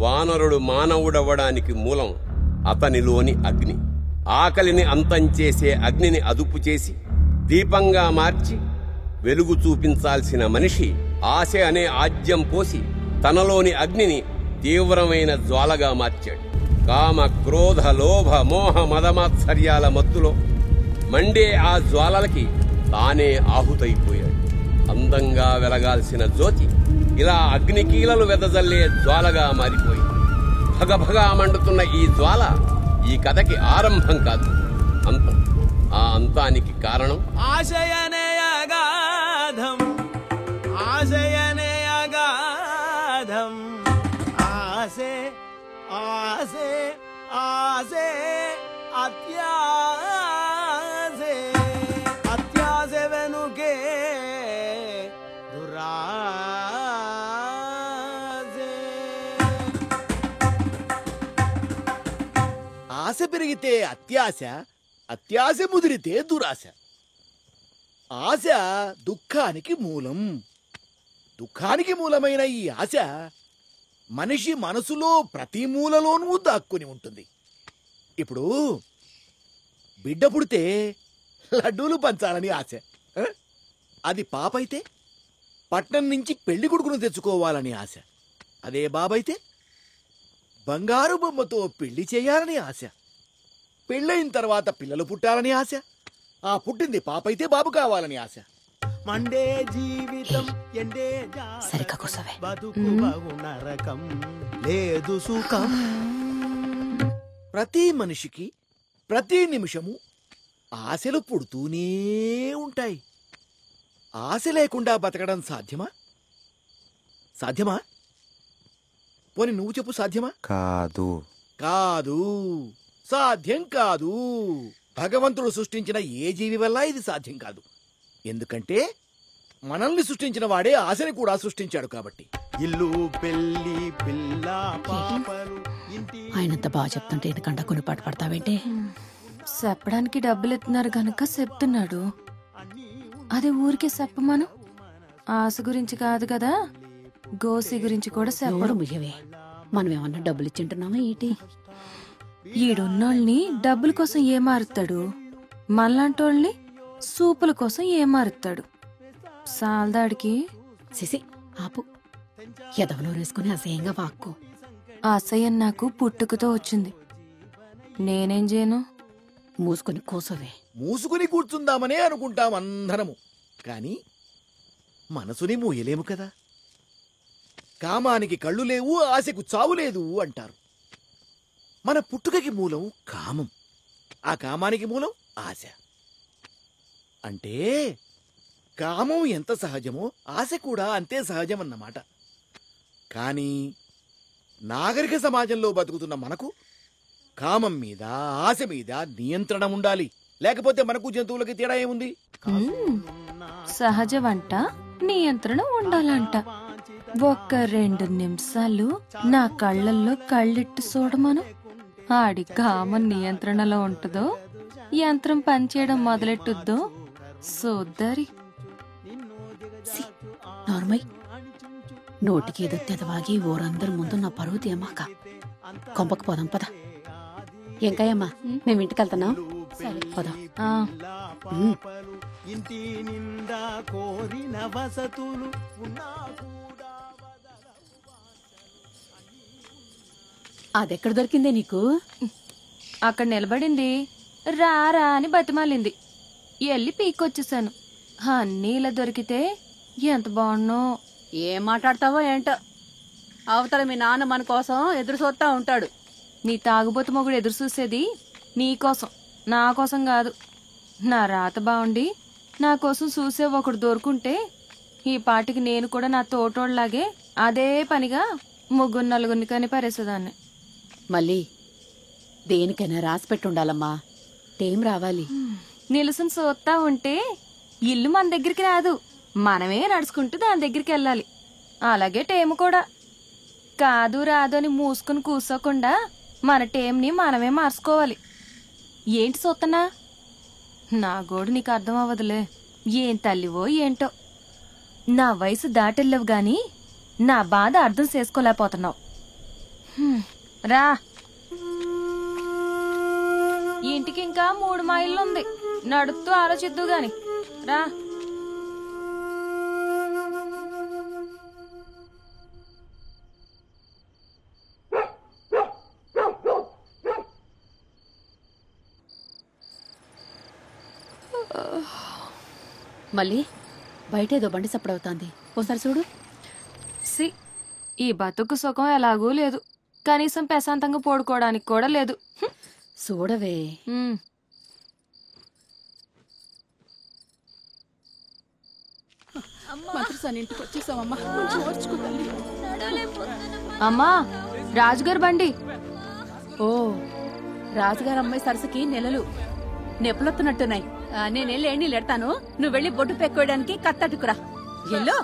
వానరుడు మానవుడవ్వడానికి మూలం అతనిలోని అగ్ని. ఆకలిని అంతం చేసే అగ్నిని అదుపు చేసి దీపంగా మార్చి వెలుగు చూపించాల్సిన మనిషి ఆశ అనే ఆజ్యం పోసి తనలోని అగ్నిని తీవ్రమైన జ్వాలగా మార్చాడు. కామ క్రోధ లోభ మోహ మదమాత్సర్యాల మత్తులో మండే ఆ జ్వాలలకి తానే ఆహుతైపోయాడు. అందంగా వెలగాల్సిన జ్యోతి ఇలా అగ్నికీలలు వెదజల్లే జ్వాలగా మారిపోయింది. భగభగా మండుతున్న ఈ జ్వాల ఈ కథకి ఆరంభం కాదు, అంతం. ఆ అంతానికి కారణం ఆశయనే అగాధం, ఆశయనే అగాధం, ఆశే ఆశే ఆశే అత్యాశే, అత్యాశ వెనుకే దురాశే. ఆశ పెరిగితే అత్యాశ, అత్యాశ ముదిరితే దురాశ. ఆశ దుఃఖానికి మూలం. దుఃఖానికి మూలమైన ఈ ఆశ మనిషి మనసులో ప్రతి మూలలోనూ దాక్కుని ఉంటుంది. ఇప్పుడు బిడ్డ పుడితే లడ్డూలు పంచాలని ఆశ. అది పాపైతే పట్నం నుంచి పెళ్లి కొడుకును తెచ్చుకోవాలని ఆశ. అదే బాబైతే బంగారు బొమ్మతో పెళ్లి చేయాలని ఆశ. పెళ్ళైన తర్వాత పిల్లలు పుట్టాలని ఆశ. ఆ పుట్టింది పాపైతే బాబు కావాలని ఆశ. మండే జీవితం ఎండే బతుకు నరకం లేదు సుఖం. ప్రతి మనిషికి ప్రతి నిమిషము ఆశలు పుడుతూనే ఉంటాయి. ఆశ లేకుండా బతకడం సాధ్యమా? సాధ్యమా? పోనీ నువ్వు చెప్పు, సాధ్యమా? కాదు. కాదు, సాధ్యం కాదు. భగవంతుడు సృష్టించిన ఏ జీవి వల్ల ఇది సాధ్యం కాదు. ఎందుకంటే మనల్ని సృష్టించిన వాడే ఆశని కూడా సృష్టించాడు కాబట్టి. ఇల్లు పెళ్లి పిల్ల పాపలు ఆయనంత బాగా చెప్తుంటే ఎందుకంట కొన్ని పాట పడతావేంటి? చెప్పడానికి డబ్బులు ఎత్తున్నారు గనక చెప్తున్నాడు. అదే ఊరికే చెప్పమను. ఆశ గురించి కాదు కదా, గోసి గురించి కూడా చెప్పడు. ముయ్యవే, మనం ఏమన్నా డబ్బులు ఇచ్చింటున్నామా ఏంటి? ఈడున్నోళ్ళని డబ్బుల కోసం ఏమారుతాడు, మళ్ళంటోళ్ళని సూపుల కోసం ఏమారుతాడు. సాల్దాడికి సిసి ఆపు, ఎదవనూరు వేసుకుని అసహ్యంగా వాక్కు. అసహ్యం నాకు పుట్టుకతో వచ్చింది. నేనేం చేయను? మూసుకొని కూసోవే. మూసుకుని కూర్చుందామనే అనుకుంటాం అందరము, కాని మనసుని మూయలేము కదా. కామానికి కళ్ళు లేవు, ఆశకు చావు లేదు అంటారు. మన పుట్టుకకి మూలం కామం, ఆ కామానికి మూలం ఆశ. అంటే కామం ఎంత సహజమో ఆశ కూడా అంతే సహజమన్నమాట. కానీ నాగరిక సమాజంలో బతుకుతున్న మనకు కామం మీద ఆశ మీద నియంత్రణ ఉండాలి. లేకపోతే మనకు జంతువులకి తేడా ఏముంది? సహజ వంట నియంత్రణ ఉండాలంట. ఒక్క 2 నిమిషాలు నా కళ్ళల్లో కళ్ళెట్టు చూడమను. ఆడి కామం నియంత్రణలో ఉంటుందో, యంత్రం పనిచేయడం మొదలెట్టుద్దో సోద్దరి. నార్మల్ నోటికి ఏదో తెదవాగి ఊరందరి ముందు నా పరువు తీయమాక. కొంపకు పోదాం పద. ఎంకాయమ్మా, మేము ఇంటికి వెళ్తున్నాం. సరే పోదాం. ఇంటి నిండా కోరిన వసతులు ఉన్నా. అదెక్కడ దొరికిందే నీకు? అక్కడ నిలబడింది, రారా అని బతిమాలింది. ఎల్లి పీకొచ్చేసాను. అన్నీ ఇలా దొరికితే ఎంత బాగున్నో. ఏం మాట్లాడతావో ఏంటో. అవతల మీ నాన్న మన కోసం ఎదురు చూస్తా ఉంటాడు. నీ తాగుబోతు మొగుడు ఎదురు చూసేది నీకోసం, నా కోసం కాదు. నా రాత బాగుండి నా కోసం చూసే ఒకడు దొరుకుంటే ఈ పాటికి నేను కూడా నా తోటోళ్ళలాగే అదే పనిగా 3-4 కని పారేసేదాన్ని. మళ్ళీ దేనికైనా రాసి పెట్టుండాలమ్మా. టైం రావాలి. నిలుసుని చూస్తా ఉంటే ఇల్లు మన దగ్గరికి రాదు, మనమే నడుచుకుంటూ దాని దగ్గరికి వెళ్ళాలి. అలాగే టైం కూడా కాదు రాదు అని మూసుకుని కూర్చోకుండా మన టైంని మనమే మార్చుకోవాలి. ఏంటి చూస్తున్నా? నా గోడు నీకు అర్థం అవ్వదులే. ఏం తల్లివో ఏంటో. నా వయసు దాటెళ్ళవు గాని నా బాధ అర్థం చేసుకోలేకపోతున్నావు. రా, ఇంటికి ఇంకా 3 మైళ్ళు ఉంది. నడుస్తూ ఆలోచిద్దు గాని రా. మళ్ళీ బయట ఏదో బండి సప్పుడవుతాంది, ఓసారి చూడు. సి, ఈ బతుకు సుఖం ఎలాగూ లేదు. కనీసం ప్రశాంతంగా పడుకోవడానికి కూడా లేదు. చూడవే. అమ్మా, రాజుగారు బండి. ఓ, రాజుగారు అమ్మాయి సరస్సుకి నెలలు నెప్పులొత్తున్నట్టున్నాయి. నేనెళ్ళి నీళ్ళు ఎడతాను, నువ్వు వెళ్ళి బొట్టు పెట్టుకోవడానికి కత్తట్టుకురా. ఎల్లో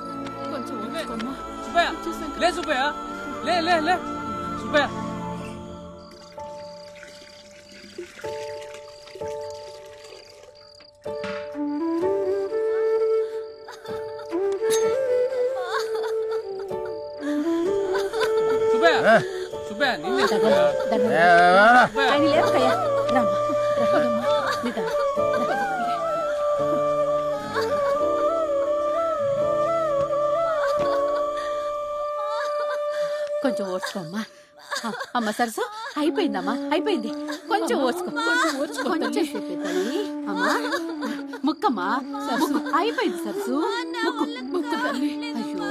ఆయన లేవకయ్యా. రామ్మా, నిదా. కొంచెం ఓర్చుకోమ్మా. అమ్మ సరసు, అయిపోయిందమ్మా, అయిపోయింది. కొంచెం ఓర్చుకో, కొంచెం సేపే తల్లి. అమ్మా ముక్కమ్మా, ముక్కు. అయిపోయింది సరసు, ముక్కు ముక్కు తల్లి. అయ్యో,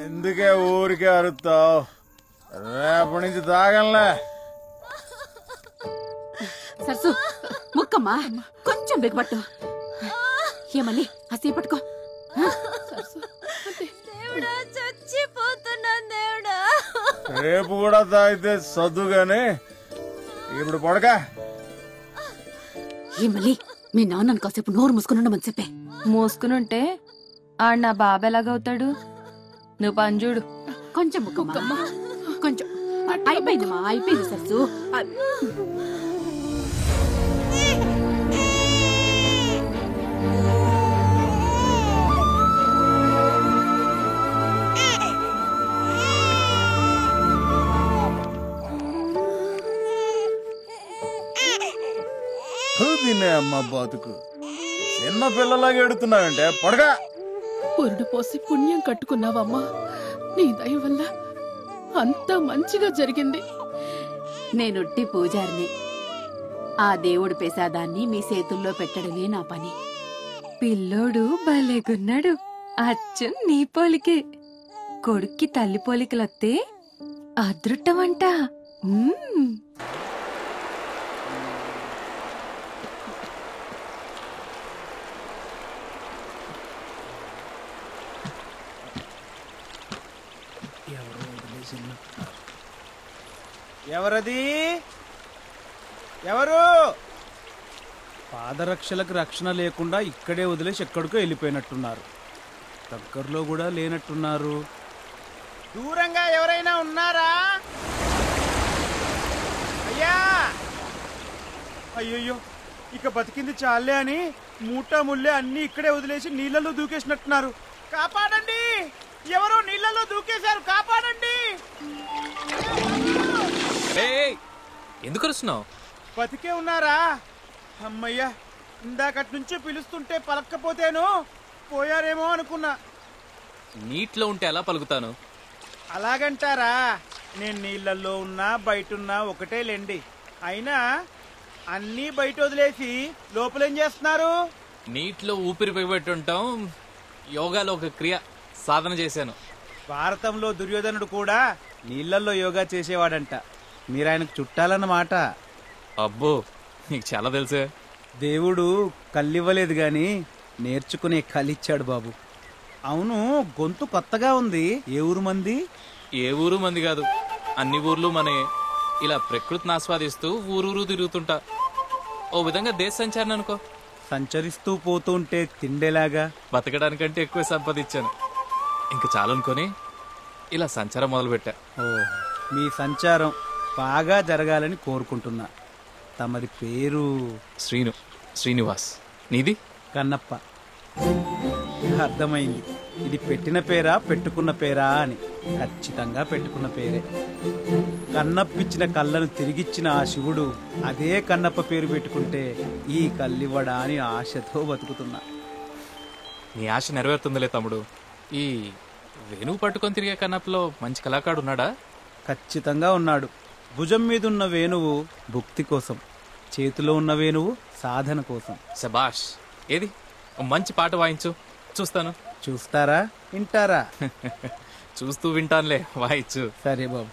ఎందుకే ఊరికే అరుస్తావు? రేపటి నుంచి తాగంలే. సరసు ముక్కమ్మా, కొంచెం బిగపట్టు. ఏమని అసే పట్టుకో. రేపు కూడా తాగితే సద్దుగానే ఇప్పుడు పడక. ఏమని మీ నాన్నను కాసేపు నోరు మూసుకుని ఉండమని చెప్పే. మూసుకునుంటే ఆడు నా బాబు ఎలాగవుతాడు? నువ్వు పంజుడు. కొంచెం ముక్కమ్మా, కొంచెం. అయిపోయిందమ్మా, అయిపోయింది సరసు. తినే అమ్మ బతుకు, చిన్న పిల్లలాగా ఎడుతున్నావంటే పడక. పొరుడు పోసి పుణ్యం కట్టుకున్నావమ్మా. నీ దయ వల్ల అంతా మంచిగా జరిగింది. నేనుట్టి పూజారిని. ఆ దేవుడి ప్రసాదాన్ని మీ చేతుల్లో పెట్టడమే నా పని. పిల్లోడు భలేగున్నాడు. అచ్చం నీ పోలికే. కొడుక్కి తల్లి పోలికలొత్తే అదృష్టమంట. ఎవరది? ఎవరు? పాదరక్షలకు రక్షణ లేకుండా ఇక్కడే వదిలేసి ఎక్కడికో వెళ్ళిపోయినట్టున్నారు. దగ్గరలో కూడా లేనట్టున్నారు. దూరంగా ఎవరైనా ఉన్నారా? అయ్యా! అయ్యయ్యో, ఇక బతికింది చాలే అని మూటా ముల్లే అన్ని ఇక్కడే వదిలేసి నీళ్ళలో దూకేసినట్టున్నారు. కాపాడండి! ఎవరో నీళ్ళలో దూకేశారు, కాపాడండి! ఎందుకు వస్తున్నావు? బతికే ఉన్నారా? అమ్మయ్యా, ఇందాకటి నుంచి పిలుస్తుంటే పలక్కపోతేను పోయారేమో అనుకున్నా. నీటిలో ఉంటే ఎలా పలుకుతాను? అలాగంటారా? నేను నీళ్ళల్లో ఉన్నా బయటున్నా ఒకటే లేండి. అయినా అన్నీ బయట వదిలేసి లోపలేం చేస్తున్నారు? నీటిలో ఊపిరి బిగబెట్టుంటాం. యోగాలో ఒక క్రియ సాధన చేశాను. భారతంలో దుర్యోధనుడు కూడా నీళ్ళల్లో యోగా చేసేవాడంట. మీరు ఆయనకు చుట్టాలన్నమాట. అబ్బో, నీకు చాలా తెలుసే. దేవుడు కళ్ళివ్వలేదు గాని నేర్చుకునే కళ్ళిచ్చాడు బాబు. అవును, గొంతు కొత్తగా ఉంది. ఏ ఊరు మంది? ఏ ఊరు మంది కాదు, అన్ని ఊర్లు మనే. ఇలా ప్రకృతిని ఆస్వాదిస్తూ ఊరూరు తిరుగుతుంటా. ఓ విధంగా దేశ సంచారణ అనుకో. సంచరిస్తూ పోతుంటే తిండేలాగా బతకడానికంటే ఎక్కువ సంపాదించాను. ఇంక చాలనుకొని ఇలా సంచారం మొదలుపెట్టా. ఓ, మీ సంచారం బాగా జరగాలని కోరుకుంటున్నా. తమరి పేరు? శ్రీనివాస్. నీది? కన్నప్ప. అర్థమైంది. ఇది పెట్టిన పేరా పెట్టుకున్న పేరా అని. ఖచ్చితంగా పెట్టుకున్న పేరే. కన్నప్పిచ్చిన కళ్ళను తిరిగిచ్చిన ఆ శివుడు అదే కన్నప్ప పేరు పెట్టుకుంటే ఈ కళ్ళివ్వడా అని ఆశతో బతుకుతున్నా. నీ ఆశ నెరవేరుతుందిలే తమ్ముడు. ఈ వేణువు పట్టుకొని తిరిగే కన్నప్పలో మంచి కళాకారుడు ఉన్నాడా? ఖచ్చితంగా ఉన్నాడు. భుజం మీదున్న వేణువు భుక్తి కోసం, చేతిలో ఉన్న వేణువు సాధన కోసం. శబాష్. ఏది ఓ మంచి పాట వాయించు, చూస్తాను. చూస్తారా వింటారా? చూస్తూ వింటానులే, వాయించు. సరే బాబు.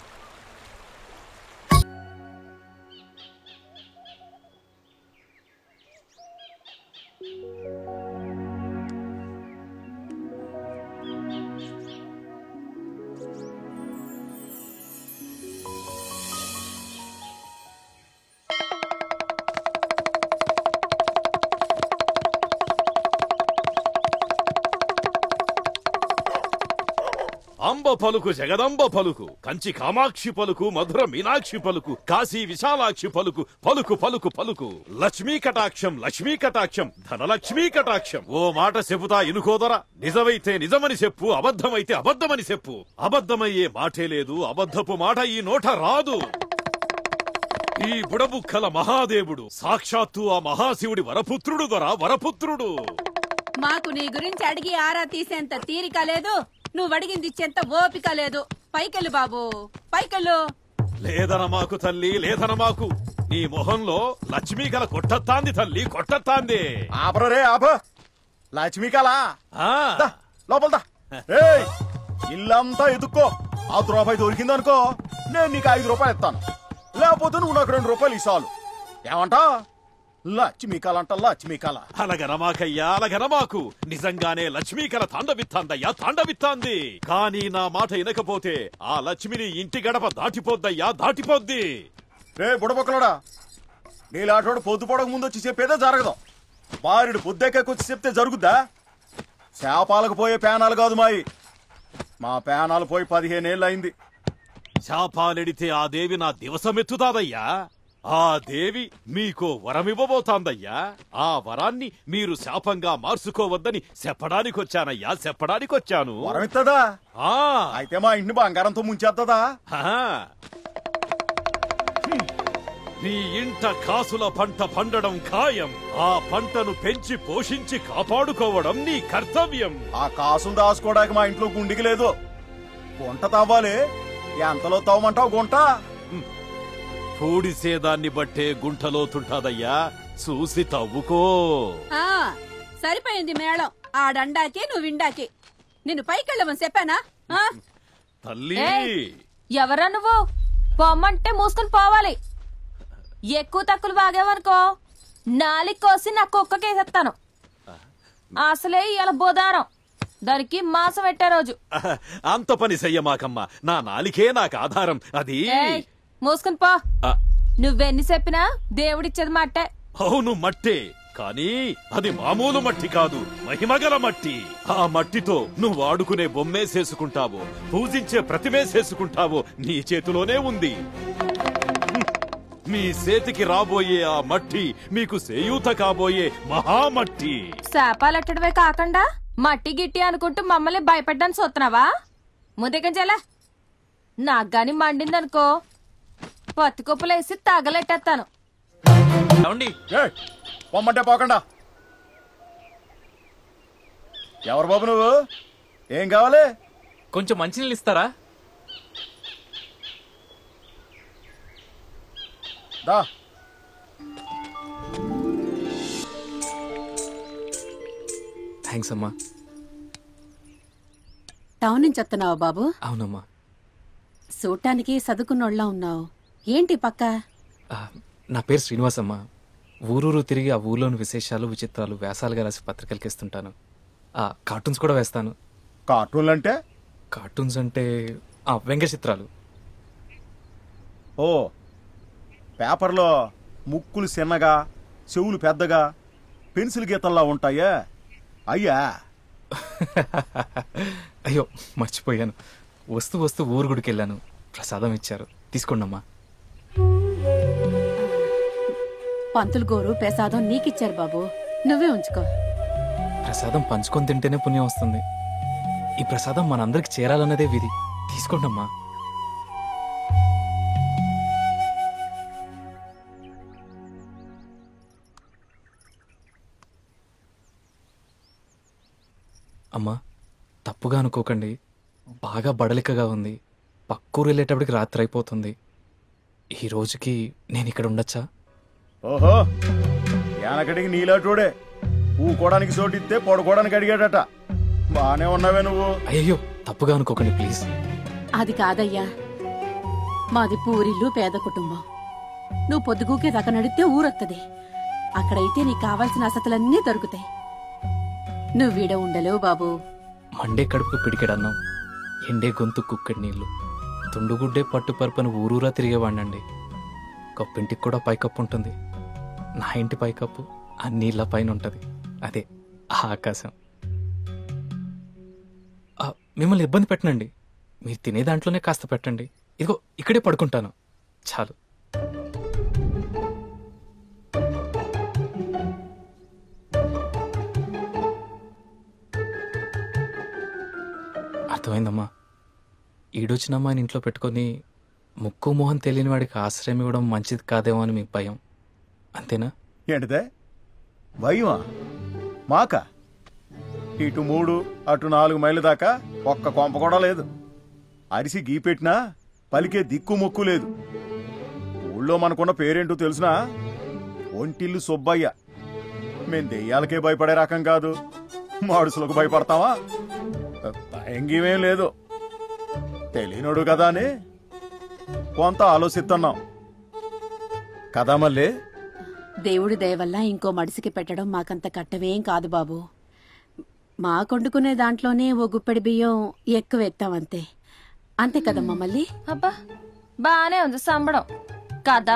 అంబ పలుకు జగదంబ పలుకు, కంచి కామాక్షి పలుకు, మధుర మీనాక్షి పలుకు, కాశీ విశాలాక్షి పలుకు, పలుకు పలుకు పలుకు. లక్ష్మీ కటాక్షం లక్ష్మీ కటాక్షం, ధనలక్ష్మీ కటాక్షం. ఓ మాట చెబుతా ఇనుకోదరా, నిజమైతే నిజమని చెప్పు, అబద్ధమైతే అబద్ధమని చెప్పు. అబద్ధమయ్యే మాటే లేదు, అబద్ధపు మాట ఈ నోట రాదు. ఈ బుడబుక్కల మహాదేవుడు సాక్షాత్తు ఆ మహాశివుడి వరపుత్రుడు దొరా, వరపుత్రుడు. మాకు నీ గురించి అడిగి ఆరా తీసేంత తీరిక లేదు, నువ్వు అడిగింది ఇచ్చేంత ఓపిక లేదు. పైకెళ్ళు బాబు, పైకెళ్ళు. లేదన మాకు తల్లి, లేదన మాకు. నీ మొహంలో లక్ష్మీ కళ కొట్టత్తాంది తల్లి, కొట్టత్తాంది. ఆపరే ఆప. లక్ష్మీ కళ లోపలదా. ఇల్లంతా ఎదుక్కో. ఆ రూపాయి దొరికిందనుకో, నేను నీకు 5 రూపాయలు ఇస్తాను. లేకపోతే నువ్వు నాకు 2 రూపాయలు ఇస్తాను. ఏమంటా? లక్ష్మీ కళ అంట, లక్ష్మీ కళ. అలగనమాకయ్యా, అలగనమాకు. నిజంగానే లక్ష్మీ కళ తాండవిత్తాందయ్యా, తాండవిత్తాంది. కానీ నా మాట వినకపోతే ఆ లక్ష్మిని ఇంటి గడప దాటిపోద్దయ్యా, దాటిపోద్ది. రే బుడబొక్కలోడా, నీలాటోడు పొద్దుపడక ముందు వచ్చి చెప్పేదే జరగదు. బారుడు పొద్దెక్కొచ్చి చెప్తే జరుగుద్దా? శాపాలకు పోయే పేనాలు కాదు మాయి. మా పేనాలు పోయి 15 ఏళ్ళు అయింది. శాపాలెడితే ఆ దేవి నా దివసమెత్తుతాదయ్యా. ఆ దేవి మీకో వరమివ్వబోతాందయ్యా. ఆ వరాన్ని మీరు శాపంగా మార్చుకోవద్దని చెప్పడానికొచ్చానయ్యా, చెప్పడానికొచ్చాను. వరమిత్తదా? అయితే మా ఇంటిని బంగారంతో ముంచేద్దదా? నీ ఇంట కాసుల పంట పండడం ఖాయం. ఆ పంటను పెంచి పోషించి కాపాడుకోవడం నీ కర్తవ్యం. ఆ కాసులు దాచుకోవడానికి మా ఇంట్లో గుండికి లేదు. గుంట తవ్వాలి. ఎంతలో తవ్వమంటావు గుంట? పూడిసేదాన్ని బట్టే గుంటలోతుంటాదయ్యా, చూసి తవ్వుకో. సరిపోయింది మేళం. ఆడండాకి నువ్వు విండాకి. నిన్ను పైకెళ్ళమని చెప్పానా? తల్లి, ఎవరా నువ్వు? పొమ్మంటే మూసుకుని పోవాలి. ఎక్కువ తక్కువ బాగేవనుకో నాలికి కోసి నా కుక్కకేసేస్తాను. అసలే ఇలా బోదారం, దానికి మాసం పెట్టే రోజు. అంత పని చెయ్యమాకమ్మా, నా నాలికే నాకు ఆధారం. అది మూసుకుని పో. నువ్వెన్ని చెప్పినా దేవుడిచ్చేది మట్టే. అవును మట్టే, కానీ అది మామూలు మట్టి కాదు, మహిమగల మట్టి. ఆ మట్టితో నువ్వు ఆడుకునే బొమ్మేసేసుకుంటావో, పూజించే ప్రతిమేసేసుకుంటావో నీ చేతిలోనే ఉంది. మీ చేతికి రాబోయే ఆ మట్టి మీకు సేయూత కాబోయే మహామట్టి. శాపాలెట్టడమే కాకుండా మట్టి గిట్టి అనుకుంటూ మమ్మల్ని భయపడ్డాను చూస్తున్నావా? ముద్దెకంచెలా నాకు గాని మండిందనుకో పత్తి కుప్పలేసి తగలెట్టేస్తాను. పొమ్మంటే పోకుండా. ఎవరు బాబు నువ్వు? ఏం కావాలి? కొంచెం మంచినీళ్ళు ఇస్తారా? దా. థ్యాంక్స్ అమ్మా. టౌన్ నుంచి వస్తున్నావా బాబు? అవునమ్మా. చూడటానికి చదువుకున్నోళ్ళ ఉన్నావు. ఏంటి పక్క? నా పేరు శ్రీనివాస్ అమ్మా. ఊరూరు తిరిగి ఆ ఊర్లోని విశేషాలు విచిత్రాలు వ్యాసాలుగా రాసి పత్రికలకి ఇస్తుంటాను. కార్టూన్స్ కూడా వేస్తాను. కార్టూన్లు అంటే? కార్టూన్స్ అంటే వ్యంగ్య చిత్రాలు. ఓ, పేపర్లో ముక్కులు చిన్నగా చెవులు పెద్దగా పెన్సిల్ గీతల్లా ఉంటాయా అయ్యా? అయ్యో మర్చిపోయాను. వస్తూ వస్తూ ఊరు గుడికి వెళ్ళాను, ప్రసాదం ఇచ్చారు, తీసుకోండమ్మా. పంతులు గోరు ప్రసాదం నీకిచ్చారు బాబు, నువ్వే ఉంచుకో. ప్రసాదం పంచుకొని తింటేనే పుణ్యం వస్తుంది. ఈ ప్రసాదం మనందరికి చేరాలన్నదే విధి. తీసుకోండి అమ్మా. అమ్మా తప్పుగా అనుకోకండి, బాగా బడలికగా ఉంది. పక్కూరు వెళ్ళేటప్పటికి రాత్రి అయిపోతుంది. ఈ రోజుకి నేను ఇక్కడ ఉండొచ్చా? ఓహో, యానకడికి నీలాటోడే ఊకోవడానికి చోటిస్తే పడుకోవడానికి అడిగాడట. బానే ఉన్నావే నువ్వు. అయ్యో తప్పుగా అనుకోకండి ప్లీజ్. అది కాదయ్యా, మాది పూరిల్లు పేద కుటుంబం. నువ్వు పొద్దుగూకే దాకా నడితే ఊరొత్తది. అక్కడైతే నీకు కావాల్సిన వసతులన్నీ దొరుకుతాయి. నువ్వీడ ఉండలేవు బాబు. మండే కడుపుకు పిడికెడన్నాం, ఎండే గొంతు కుక్కడి నీళ్లు, తుండుగుడ్డే పట్టు పరుపని ఊరూరా తిరిగేవాడినండి. కప్పింటికి కూడా పైకప్పు ఉంటుంది. నా ఇంటి పైకప్పు ఆ నీళ్ళ పైన ఉంటుంది. అదే ఆ ఆకాశం. మిమ్మల్ని ఇబ్బంది పెట్టనండి, మీరు తినే దాంట్లోనే కాస్త పెట్టండి. ఇదిగో ఇక్కడే పడుకుంటాను చాలు. అర్థమైందమ్మా. ఈడొచ్చిన అమ్మాయిని ఇంట్లో పెట్టుకొని ముక్కు మొహం తెలియని వాడికి ఆశ్రయం ఇవ్వడం మంచిది కాదేమో అని మీకు భయం, అంతేనా? ఏంటిదే భయమా? మాక ఇటు 3 అటు 4 మైళ్ళ దాకా ఒక్క కొంప కూడా లేదు. అరిసి గీపెట్టినా పలికే దిక్కు మొక్కు లేదు. ఊళ్ళో మనకున్న పేరేంటో తెలుసునా? ఒంటిల్లు సుబ్బయ్య. మేం దెయ్యాలకే భయపడే రకం కాదు, మాడుసులకు భయపడతావా? భయంగీమేం లేదు. తెలియనోడు కదా అని కొంత ఆలోచిస్తున్నాం కదా. మళ్ళీ దేవుడి దయ వల్ల ఇంకో మడిసికి పెట్టడం మాకంత కట్టవేం కాదు బాబు. మా కొండుకునే దాంట్లోనే ఓ గుప్పెడి బియ్యం ఎక్కువ ఎత్తామంతే. అంతే కదమ్మా మళ్ళీ. అబ్బా బానే ఉంది సంబడం. కథ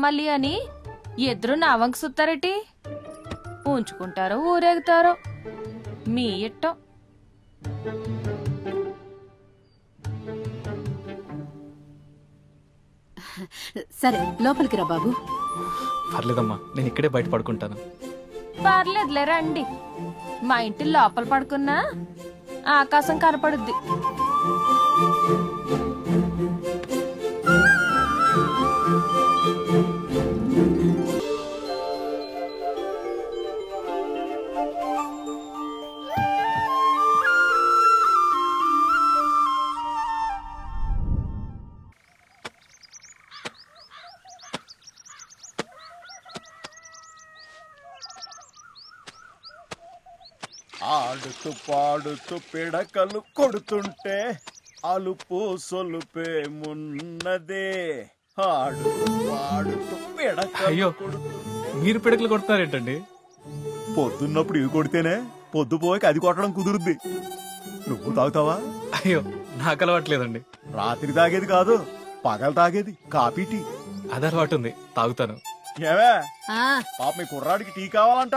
మళ్ళీ అని ఎదురు నావంక సుత్తారేటి? ఉంచుకుంటారో ఊరేగుతారో మీ ఇట్టం. సరే లోపలికి రా బాబు. పర్లేదమ్మా, నేను ఇక్కడే బయట పడుకుంటాను. పర్లేదులే రండి. మా ఇంటి లోపల పడుకున్నా ఆకాశం కనపడుద్ది. ఆడుతూ పాడుతూ పిడకలు కొడుతుంటే అలుపు సొలుపే మున్నదే. ఆడుతూ పాడుతూ అయ్యో మీరు పిడకలు కొడతారేంటండి? పొద్దున్నప్పుడు ఇవి కొడితేనే పొద్దుపోయి అది కొట్టడం కుదురుద్ది. నువ్వు తాగుతావా? అయ్యో నాకు అలవాట్లేదండి. రాత్రి తాగేది కాదు, పగలు తాగేది కాఫీ టీ. అది అలవాటు ఉంది, తాగుతాను. ఏమే పాప మీ కుర్రాడికి టీ కావాలంట.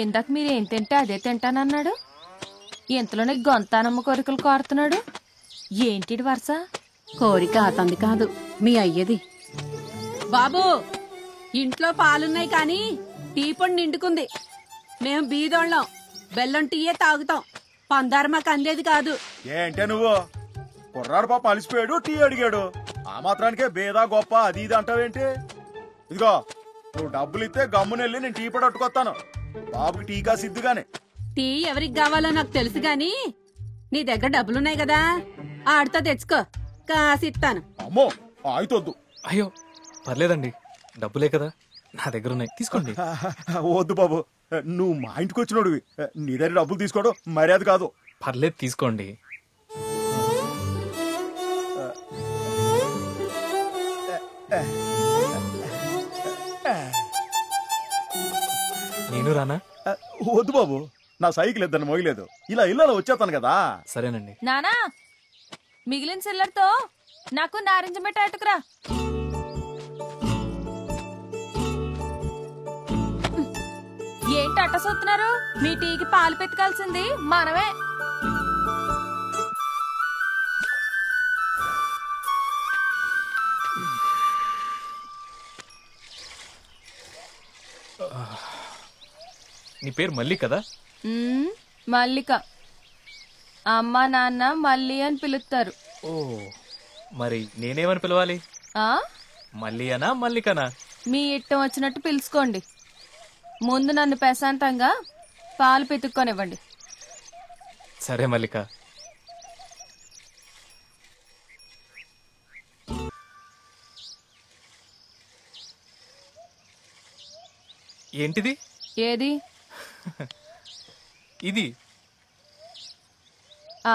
ఇందాక మీరేం తింటే అదే తింటానన్నాడు. ఇంతలోనే గొంతానమ్మ కోరికలు కోరుతున్నాడు. ఏంటి వరుస? కోరిక అతంది కాదు, మీ అయ్యది. బాబు ఇంట్లో పాలున్నాయి కానీ టీ పొడి నిండుకుంది. మేం బీదోళ్ళం, బెల్లం టీయే తాగుతాం. పందారు మాకు అందేది కాదు. ఏంటే నువ్వు? కుర్రాడు పాప అలిసిపోయాడు, టీ అడిగాడు. ఆ మాత్రానికే బేదా గొప్ప అది ఇది అంటావేంటి? ఇదిగో నువ్వు డబ్బులు ఇస్తే గమ్మునెళ్ళి నేను టీ పొడి అట్టుకొస్తాను. బాబుకి టీకా సిద్ధిగానే. టీ ఎవరికి కావాలో నాకు తెలుసు గాని నీ దగ్గర డబ్బులున్నాయి కదా, ఆడితో తెచ్చుకో, కాసిస్తాను. అమ్మో ఆయితొద్దు. అయ్యో పర్లేదండి, డబ్బులే కదా నా దగ్గర ఉన్నాయి, తీసుకోండి. వద్దు బాబు, నువ్వు మా ఇంటికి వచ్చినోడివి, నీ దగ్గర డబ్బులు తీసుకోవడం మర్యాద కాదు. పర్లేదు తీసుకోండి. నేను రానా? వద్దు బాబు, నా సైకిల్ ఇద్దని మోయలేదు. ఇలా ఇళ్ళలో వచ్చేస్తాను కదా. సరేనండి. నానా మిగిలిన సిల్లర్తో నాకు నారింజ మిఠాయి అటుకురా. ఏంటి అట్ట సొత్తున్నారు? మీ టీకి పాలు పెతకాల్సింది మనమే. నీ పేరు మల్లి కదా? మల్లిక. అమ్మ నాన్న మల్లి అని పిలుస్తారు. ఓ మరి నేనేమని పిలవాలి? ఆ మళ్ళీ అనా మల్లికనా? మీ ఇష్టం వచ్చినట్టు పిలుచుకోండి. ముందు నన్ను ప్రశాంతంగా పాలు పితుక్కొనివ్వండి. సరే మల్లిక. ఏంటిది? ఏది? ఇది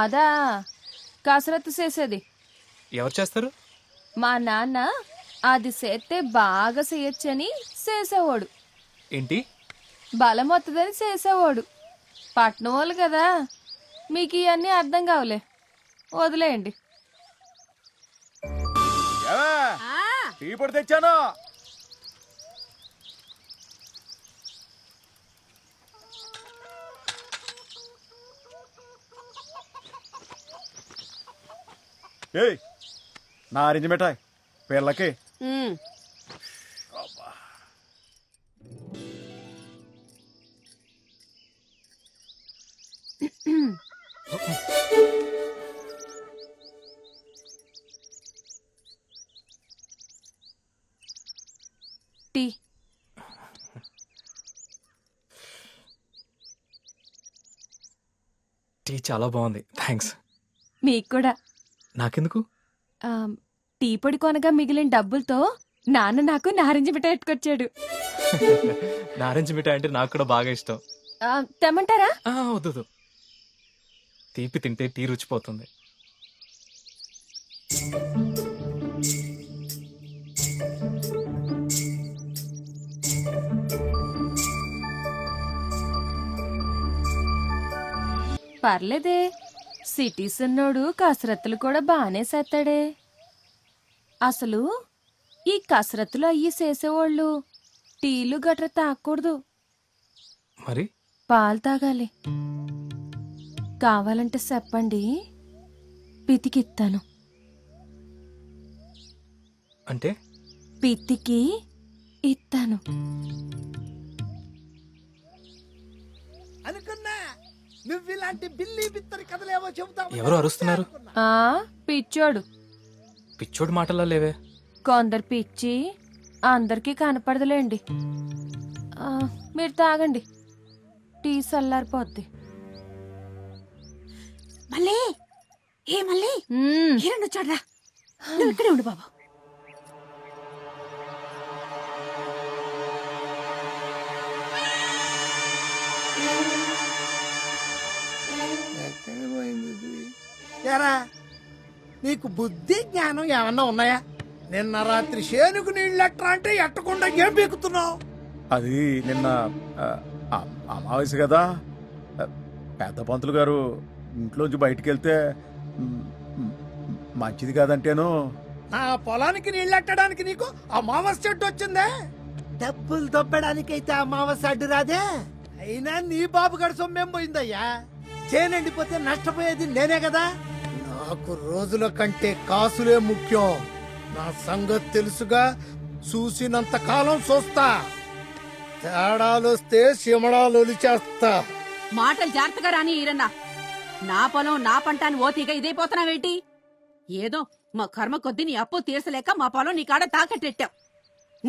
అదా కసరత్తు చేసేది. ఎవరు చేస్తారు? మా నాన్న అది చేస్తే బాగా చేయొచ్చని చేసేవాడు. ఏంటి? బలం వస్తుందని చేసేవాడు. పట్నం వాళ్ళు కదా, మీకు ఇవన్నీ అర్థం కావులే, వదిలేయండి. టీ పొడి తెచ్చాను. ఏయ్ నారింజ మిఠాయి పిల్లకి. టీ. టీ చాలా బాగుంది, థ్యాంక్స్. మీకు కూడా. నాకెందుకు? టీ పొడి కొనగా మిగిలిన డబ్బులతో నాన్న నాకు నారింజ మిఠాయి ఎట్టుకొచ్చాడు. నారింజ మిఠాయి అంటే నాకు కూడా బాగా ఇష్టం. తెమ్మంటారా? వద్దు, తీపి తింటే టీ రుచిపోతుంది. పర్లేదే, సిటీస్ ఉన్నోడు కసరత్తులు కూడా బాగానే చేస్తాడే. అసలు ఈ కసరత్తులు అయ్యి చేసేవాళ్ళు టీలు గట్ర తాగకూడదు. మరి పాలు తాగాలి. కావాలంటే చెప్పండి, పితికిస్తాను. అంటే? పితికి ఇస్తాను. అనుకున్నా నువ్వు ఇలాంటి బిల్లి బిత్తరి కథలేవో చెబుతావు. ఎవరు అరుస్తున్నారు? పిచ్చోడు. పిచ్చోడు మాటల్లో లేవే. కొందరు పిచ్చి అందరికీ కనపడదులేండి. మీరు తాగండి, టీ చల్లారిపోద్ది. మళ్ళీ మళ్ళీ హిరణ్ వచ్చాడ్రా, నువ్వు ఇక్కడే ఉండు బాబు. ఎరా నీకు బుద్ధి జ్ఞానం ఏమన్నా ఉన్నాయా? నిన్న రాత్రి శేనుకు నీళ్ళెట్రా అంటే ఎట్టకుండా ఏం పీకుతున్నావు? అది నిన్న అమావాస్య కదా, పెద్ద పంతులు గారు ఇంట్లోంచి బయటికి వెళ్తే మంచిది కాదంటేను. నా పొలానికి నీళ్ళెట్టడానికి నీకు అమావాస్య చెట్టు వచ్చిందే? డబ్బులు దొబ్బడానికైతే అమావాస్య అడ్డు రాదే. అయినా నీ బాబు గడి సొమ్మేం పోయిందయ్యా? చేనండిపోతే నష్టపోయేది నేనే కదా. నాకు రోజుల కంటే కాసులే ముఖ్యం. నా సంగతి తెలుసుగా, చూసినంత కాలం చూస్తా. తేడాలొస్తే సిమడాలు చేస్తా. మాటలు జాగ్రత్తగా రాని ఈరన్నా. నా పొలం నా పంట అని ఓతీగా ఇదైపోతున్నావేంటి? ఏదో మా కర్మ కొద్దీ నీ అప్పు తీర్చలేక మా పొలం నీ కాడ తాకట్టెట్టావు.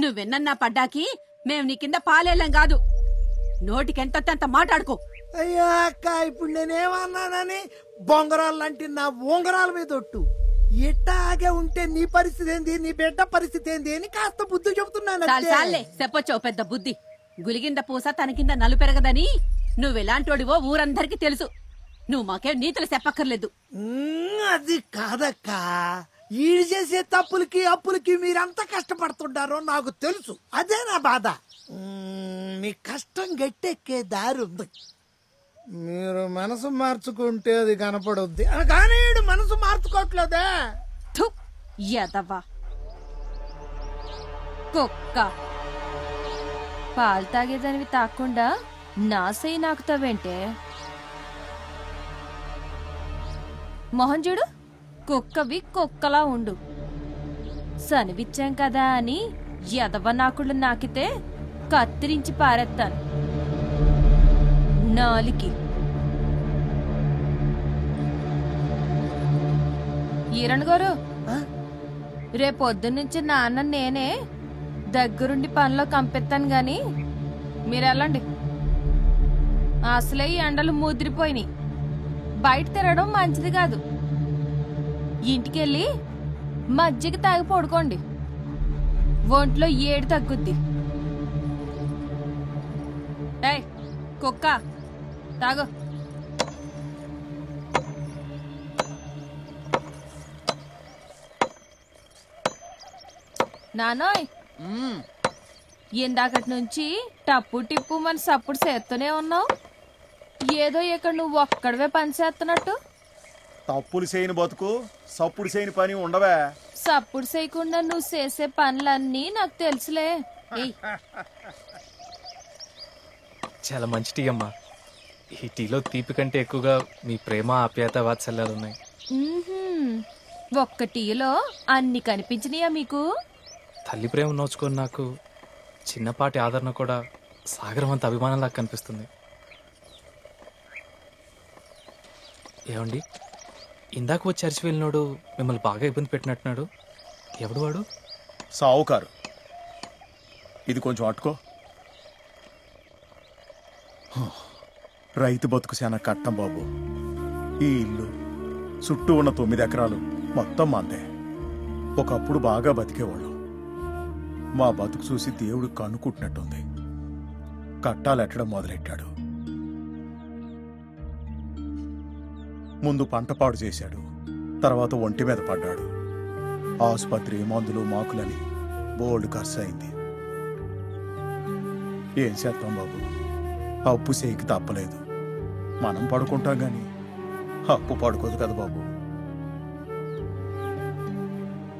నువ్వెన్నన్నా పడ్డాకి మేం నీ కింద పాలేళ్ళం కాదు. నోటికెంతంత మాట్లాడుకో. అయ్యా అక్క, ఇప్పుడు నేనేమన్నానని బొంగరాలు లాంటి నా ఉంగరాల మీద ఒట్టు. ఇట్టాగే ఉంటే నీ పరిస్థితి ఏంది, నీ బిడ్డ పరిస్థితి ఏంది అని కాస్త బుద్ధి చెబుతున్నాను. చాలే చెప్పొచ్చావు పెద్ద బుద్ధి. గులిగింద పూస తన కింద నలు పెరగదని నువ్వెలాంటోడివో ఊరందరికీ తెలుసు. నువ్వు మాకేం నీతులు చెప్పక్కర్లేదు. అది కాదక్క, ఈడు చేసే తప్పులకి అప్పులకి మీరంతా కష్టపడుతుంటారో నాకు తెలుసు. అదే నా బాధ. మీ కష్టం గట్టెక్కే దారి ఉంది. మీరు మనసు మార్చుకుంటే అది కనపడుద్ది. కానీ మనసు మార్చుకోవట్లేదే. యదవా కుక్క, పాలు తాగేదానివి తాకుండా నా సెయ్యి నాకుతావేంటే? మొహం చూడు, కుక్కవి కుక్కలా ఉండు. సనివిచ్చాం కదా అని యదవ నాకుళ్ళు నాకితే కత్తిరించి పారేస్తాను. నాలికి ఈరణ్ గారు రేపొద్దున్నుంచి నాన్న నేనే దగ్గరుండి పనిలో కంపెత్తాను గాని మీరెళ్ళండి. అసలే ఈ ఎండలు ముదిరిపోయినాయి. బయట తిరగడం మంచిది కాదు. ఇంటికెళ్ళి మజ్జిగ తాగి పడుకోండి. ఒంట్లో ఏడు తగ్గుద్ది. ఏయ్ కుక్క తాగు. నానోయ్ ఇందాకటి నుంచి టప్పు టిప్పు మన సప్పుడు చేస్తూనే ఉన్నావు. ఏదో ఇక్కడ నువ్వు ఒక్కడవే పని చేస్తున్నట్టు. తప్పులు చేయని బతుకు సప్పుడు చేయని పని ఉండవే. సప్పుడు చేయకుండా నువ్వు చేసే పనులన్నీ నాకు తెలుసులే. చాలా మంచి టీ అమ్మా. ఈ టీలో తీపి కంటే ఎక్కువగా మీ ప్రేమ ఆప్యాయత వాత్సల్యాలున్నాయి. ఒక్క టీలో అన్ని కనిపించినాయా మీకు? తల్లి ప్రేమ నోచుకొని నాకు చిన్నపాటి ఆదరణ కూడా సాగరం అంత అభిమానంలా కనిపిస్తుంది. ఏమండి, ఇందాక వచ్చి అరిచి వెళ్ళినోడు మిమ్మల్ని బాగా ఇబ్బంది పెట్టినట్టున్నాడు. ఎవడు వాడు? సావుకారు. ఇది కొంచెం అట్టుకో. రైతు బతుకు చాలా కట్టం బాబు. ఈ ఇల్లు చుట్టూ ఉన్న 9 ఎకరాలు మొత్తం మందే. ఒకప్పుడు బాగా బతికేవాళ్ళం. మా బతుకు చూసి దేవుడు కనుక్కుంటున్నట్టుంది. కట్టాలెట్టడం మొదలెట్టాడు. ముందు పంట పాడు చేశాడు. తర్వాత ఒంటి మీద పడ్డాడు. ఆసుపత్రి, మందులు, మాకులని బోల్డ్ ఖర్చు అయింది. ఏం చేస్తాం బాబు, అప్పు చేయికి తప్పలేదు. మనం పడుకుంటాం గాని అప్పు పడుకోదు కదా బాబు.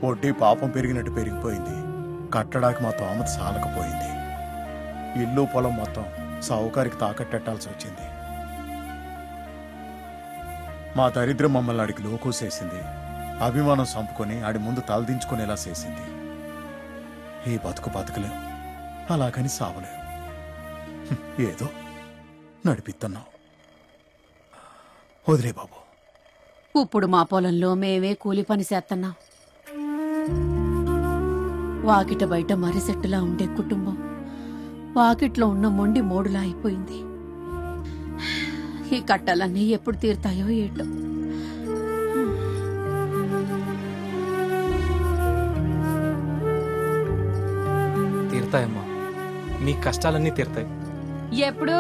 వడ్డీ పాపం పెరిగినట్టు పెరిగిపోయింది. కట్టడానికి మా తోమత సాలకపోయింది. ఇల్లు పొలం మొత్తం సావుకారికి తాకట్టెట్టాల్సి వచ్చింది. మా దరిద్రం మమ్మల్ని ఆడికి లోకోసేసింది. అభిమానం చంపుకొని ఆడి ముందు తలదించుకునేలా చేసింది. ఈ బతుకు బతకలేం, అలాగని సావలేం. ఏదో నడిపిస్తున్నావు. వదిలే బాబు. ఇప్పుడు మా పొలంలో మేమే కూలి పని చేస్తున్నాం. వాకిట బయట మరిసెట్టులా ఉండే కుటుంబం వాకిట్లో ఉన్న మొండి మోడులా అయిపోయింది. ఈ కట్టాలన్నీ ఎప్పుడు తీరుతాయో ఏటో. తీరుతాయమ్మా, మీ కష్టాలన్నీ తీరుతాయి. ఎప్పుడు?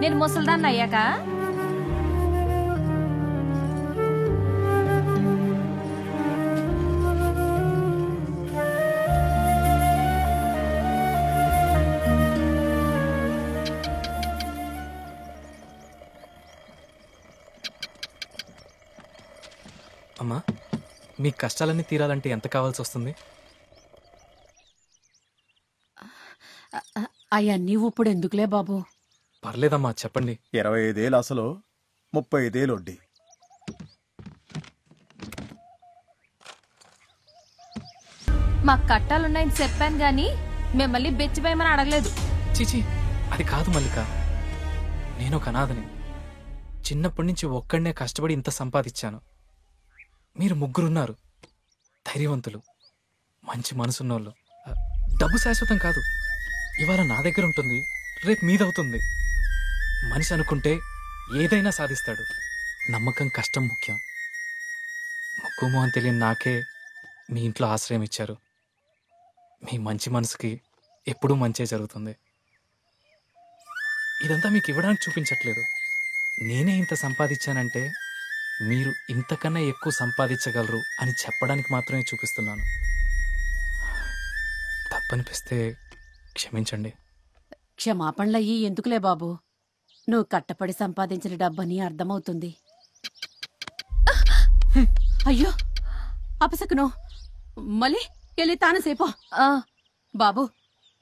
నేను ముసల్దాన్ని అయ్యాక? అమ్మా, మీ కష్టాలన్నీ తీరాలంటే ఎంత కావాల్సి వస్తుంది? అవన్నీ ఇప్పుడు ఎందుకులే బాబు. పర్లేదమ్మా, చెప్పండి. 25 ఏళ్ళు అసలు, 35 ఏళ్ళు వడ్డీ. మాకు కట్టాలున్నాయని చెప్పాను గాని మిమ్మల్ని బెచ్చిపోయమని అడగలేదు. చీచి, అది కాదు మల్లిక. నేను ఒక అనాథని. చిన్నప్పటి నుంచి ఒక్కడనే కష్టపడి ఇంత సంపాదించాను. మీరు ముగ్గురున్నారు, ధైర్యవంతులు, మంచి మనసున్నోళ్ళు. డబ్బు శాశ్వతం కాదు. ఇవాళ నా దగ్గర ఉంటుంది, రేపు మీదవుతుంది. మనిషి అనుకుంటే ఏదైనా సాధిస్తాడు. నమ్మకం, కష్టం ముఖ్యం. ముక్కు మొహం తెలియని నాకే మీ ఇంట్లో ఆశ్రయం ఇచ్చారు. మీ మంచి మనసుకి ఎప్పుడూ మంచే జరుగుతుంది. ఇదంతా మీకు ఇవ్వడానికి చూపించట్లేదు. నేనే ఇంత సంపాదించానంటే మీరు ఇంతకన్నా ఎక్కువ సంపాదించగలరు అని చెప్పడానికి మాత్రమే చూపిస్తున్నాను. తప్పనిపిస్తే క్షమించండి. క్షమాపణలయ్యి ఎందుకులే బాబు. నువ్వు కట్టపడి సంపాదించిన డబ్బని అర్థమవుతుంది. అయ్యో అపసకును, మళ్ళీ వెళ్ళి తానసేపో. బాబు,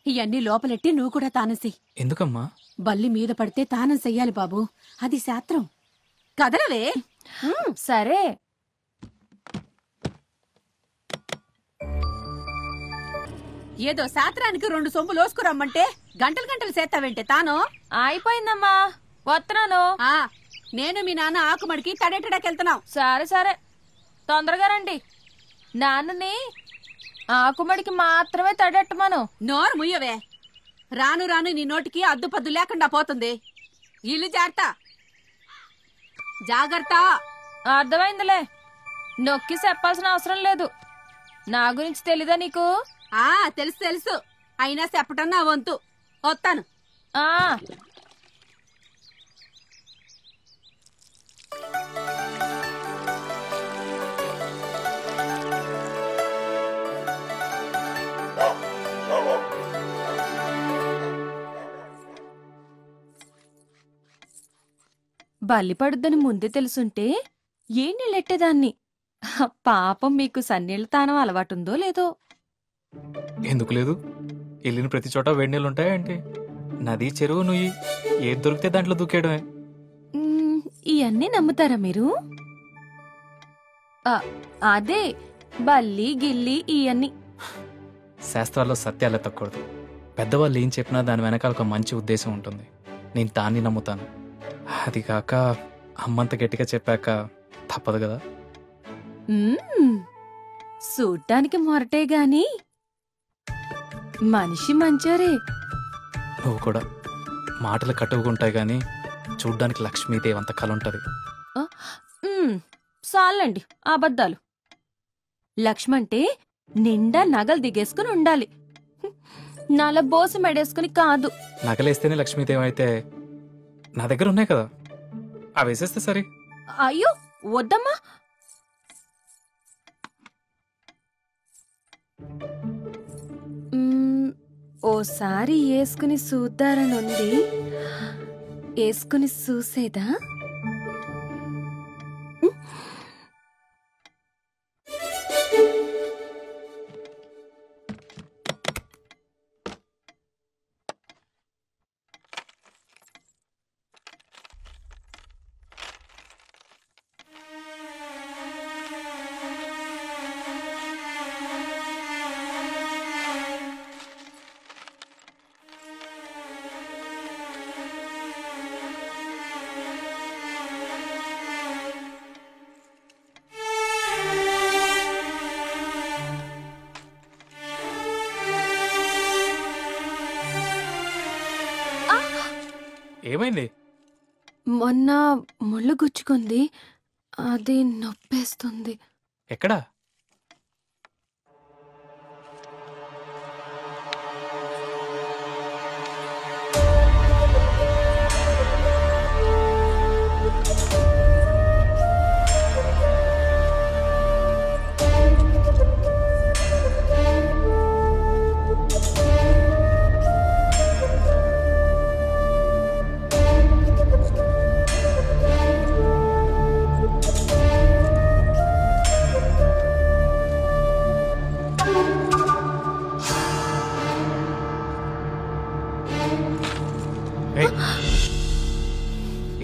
ఇవన్నీ లోపలెట్టి నువ్వు కూడా తానసి. ఎందుకమ్మా? బల్లి మీద పడితే తానం చెయ్యాలి బాబు, అది శాస్త్రం. కదలవే. సరే. ఏదో శాస్త్రానికి 2 సొంబులు లోసుకురమ్మంటే గంటలు గంటలు చేస్తావేంటే తాను? అయిపోయిందమ్మా, వస్తున్నాను. నేను మీ నాన్న ఆకుమడికి తడెట్టడాకెళ్తున్నావు. సరే సరే, తొందరగా రండి. నాన్నని ఆకుమడికి మాత్రమే తడెట్టమను. నోరు ముయ్యవే. రాను రాను నీ నోటికి అద్దుపద్దు లేకుండా పోతుంది. ఇల్లు జాగ్రత్త. జాగ్రత్త. అర్థమైందిలే, నొక్కి చెప్పాల్సిన అవసరం లేదు. నా గురించి తెలీదా నీకు? తెలుసు తెలుసు. అయినా చెప్పటం నా వంతు. వస్తాను. బల్లి పడుద్దని ముందే తెలుసుంటే ఏ నీళ్ళెట్టేదాన్ని. పాపం మీకు సన్నీళ్ళ తానం అలవాటుందో లేదో. ఎందుకు లేదు? వెళ్ళిన ప్రతి చోట వేడి నీళ్ళు ఉంటాయంటే నది, చెరువు, నుయ్యి ఏది దొరికితే దాంట్లో దూకేయడమే. ఇవన్నీ నమ్ముతారా మీరు? అదే బల్లి గిల్లి ఇవన్నీ శాస్త్రాల్లో సత్యాలు ఎత్తకూడదు. పెద్దవాళ్ళు ఏం చెప్పినా దాని వెనకాల ఒక మంచి ఉద్దేశం ఉంటుంది. నేను దాన్ని నమ్ముతాను. అది కాక అమ్మంత గట్టిగా చెప్పాక తప్పదు కదా. చూడ్డానికి మొరటే గాని మనిషి మంచోరే. నువ్వు కూడా మాటలు కట్టుకుంటాయి గాని చూడ్డానికి లక్ష్మీదేవి అంత కళ ఉంటది. చాలండి అబద్ధాలు. లక్ష్మంటే నిండా నగలు దిగేసుకుని ఉండాలి, నలబోసి మెడేసుకుని కాదు. నగలేస్తేనే లక్ష్మీదేవి అయితే నా దగ్గర ఉన్నాయి కదా, అవి వేసేస్తే సరే. అయ్యో వద్దమ్మా. ఓసారి వేసుకుని చూద్దారనుంది. వేసుకుని చూసేదా? ఏమైంది? మొన్న ముళ్ళు గుచ్చుకుంది, అది నొప్పేస్తుంది. ఎక్కడా?